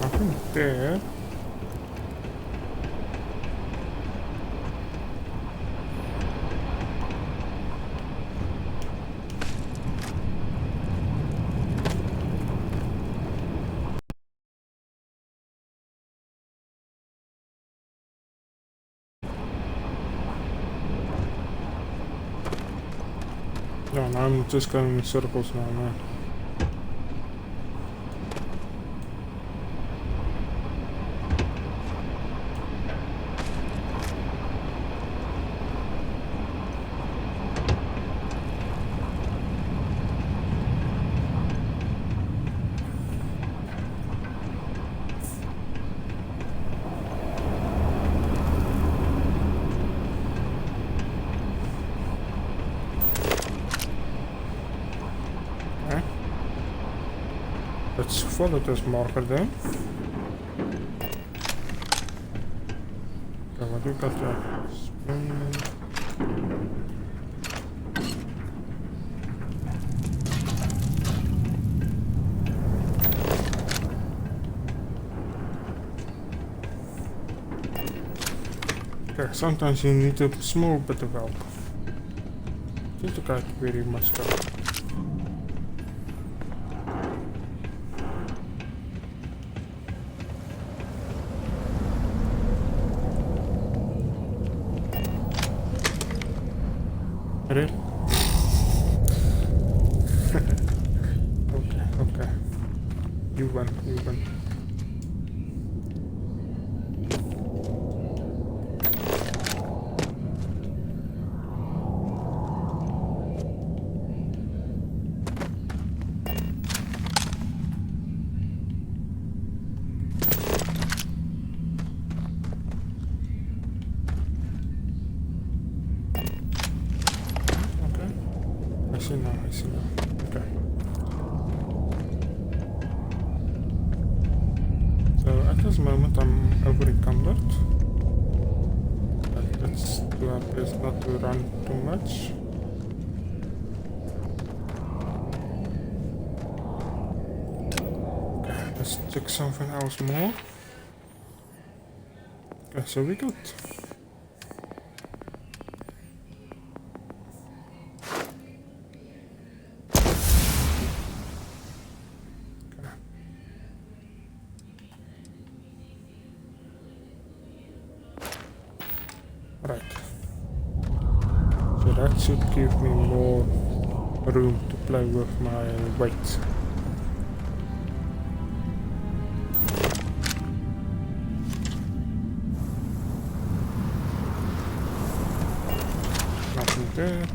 Nothing there. Yeah, now I'm just going in circles now, man. Let's follow this marker then. Okay, what do you got there? Spoon. Okay, sometimes you need a small bit of help. Just to get very much go. Ready? Okay. You win. I see now. Okay. So at this moment I'm over encumbered. But let's do our best not to run too much. Okay, let's check something else more. Okay, so we got Right. So that should give me more room to play with my weight. Nothing there.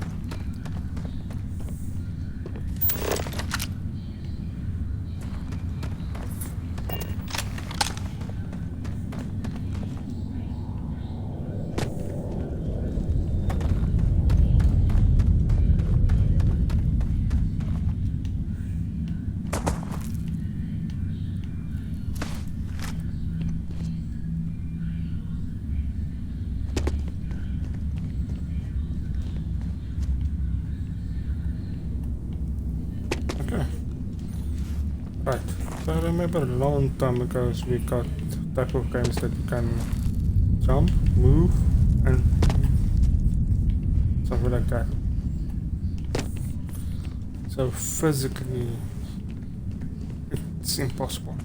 Right, so I remember a long time ago we got type of games that you can jump, move, and something like that. So physically, it's impossible.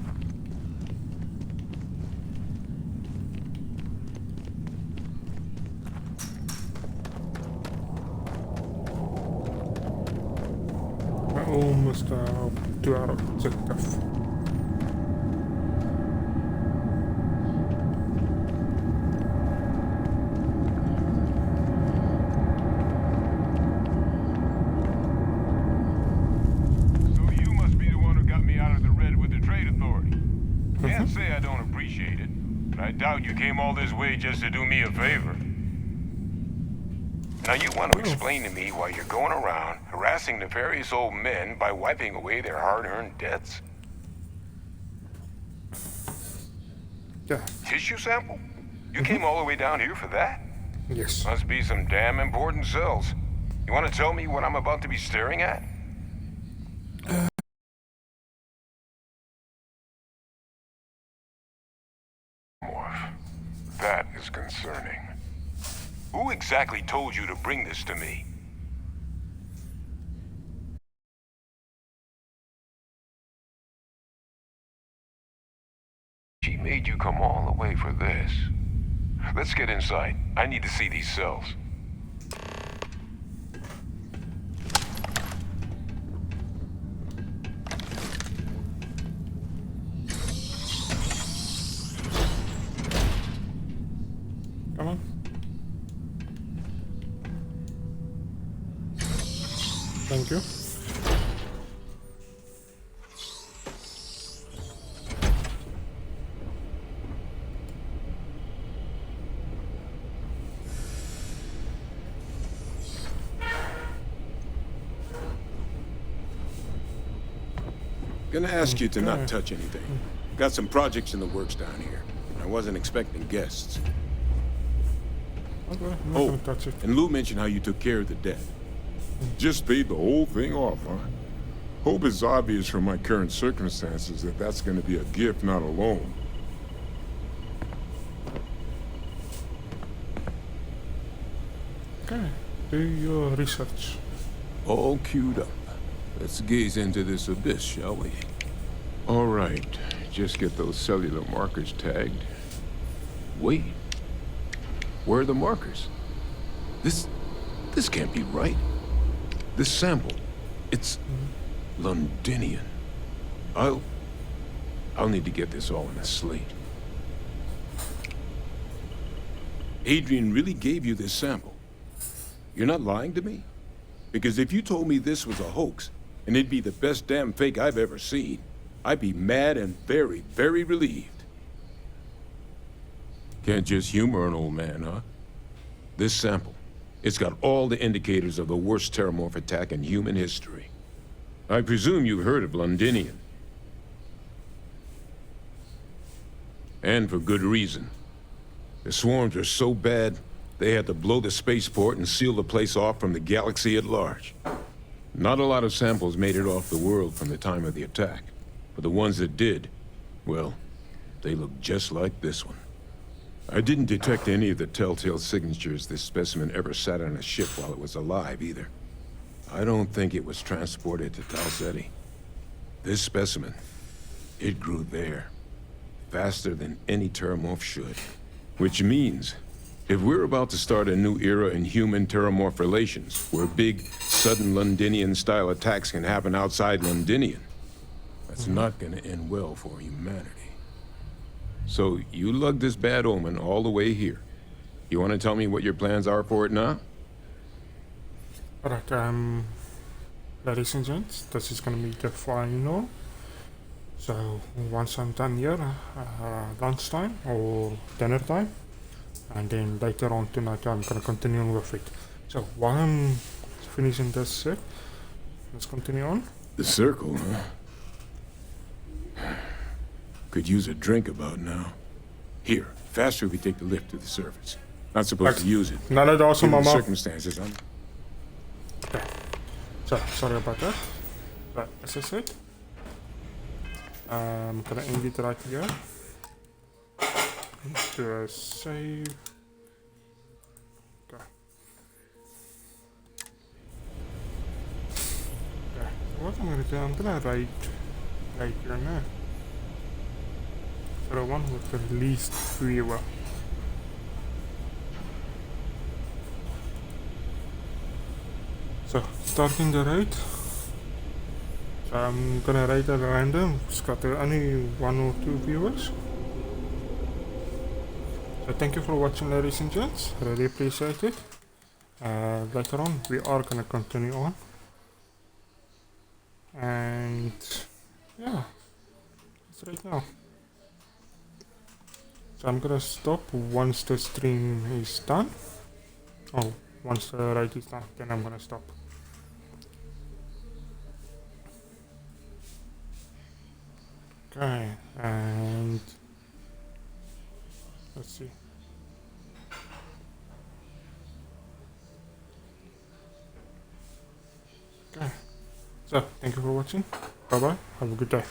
Almost to our objective. So you must be the one who got me out of the red with the trade authority. Can't say I don't appreciate it, but I doubt you came all this way just to do me a favor. Now you want to explain to me why you're going around harassing nefarious old men by wiping away their hard-earned debts? Yeah. Tissue sample? You came all the way down here for that? Yes. Must be some damn important cells. You want to tell me what I'm about to be staring at? Morph. That is concerning. Who exactly told you to bring this to me? She made you come all the way for this. Let's get inside. I need to see these cells. Come on. Thank you. Gonna ask you to not touch anything. Got some projects in the works down here. I wasn't expecting guests. Okay, I'm not Oh, gonna touch it. and Lou mentioned how you took care of the debt. Just paid the whole thing off, huh? Hope it's obvious from my current circumstances that that's gonna be a gift, not a loan. Okay, do your research. All queued up. Let's gaze into this abyss, shall we? All right, just get those cellular markers tagged. Wait. Where are the markers? This can't be right. This sample, it's Londinian. I'll need to get this all in a slate. Adrian really gave you this sample. You're not lying to me? Because if you told me this was a hoax, and it'd be the best damn fake I've ever seen, I'd be mad and very, very relieved. Can't just humor an old man, huh? This sample, it's got all the indicators of the worst terramorph attack in human history. I presume you've heard of Londinian. And for good reason. The swarms are so bad, they had to blow the spaceport and seal the place off from the galaxy at large. Not a lot of samples made it off the world from the time of the attack. But the ones that did, well, they look just like this one. I didn't detect any of the telltale signatures this specimen ever sat on a ship while it was alive, either. I don't think it was transported to Tal Ceti. This specimen, it grew there, faster than any terramorph should. Which means If we're about to start a new era in human-terramorph relations, where big, sudden Londinian-style attacks can happen outside Londinian, that's not gonna end well for humanity. So you lugged this bad omen all the way here. You want to tell me what your plans are for it now? Alright, ladies and gents, this is gonna be the final. So once I'm done here, lunchtime or dinner time, and then later on tonight I'm gonna continue with it. So while I'm finishing this set, let's continue on. The circle, huh? Could use a drink about now. Here, faster if we take the lift to the surface. Not supposed to use it. None of those, Given the Mama. circumstances, I'm... Okay. So sorry about that. But as I said, I'm gonna end it right here. Do a save. Okay. Okay. What I'm gonna do, I'm gonna write right here now. So the one with the least viewer. So starting the rate. So I'm gonna write at random. It's got only 1 or 2 viewers. So thank you for watching, ladies and gents. Really appreciate it. Later on we are gonna continue on. And yeah, that's right now. So I'm gonna stop once the stream is done. Oh, once the write is done, then I'm gonna stop. Okay, and let's see. Okay, so thank you for watching. Bye bye. Have a good day.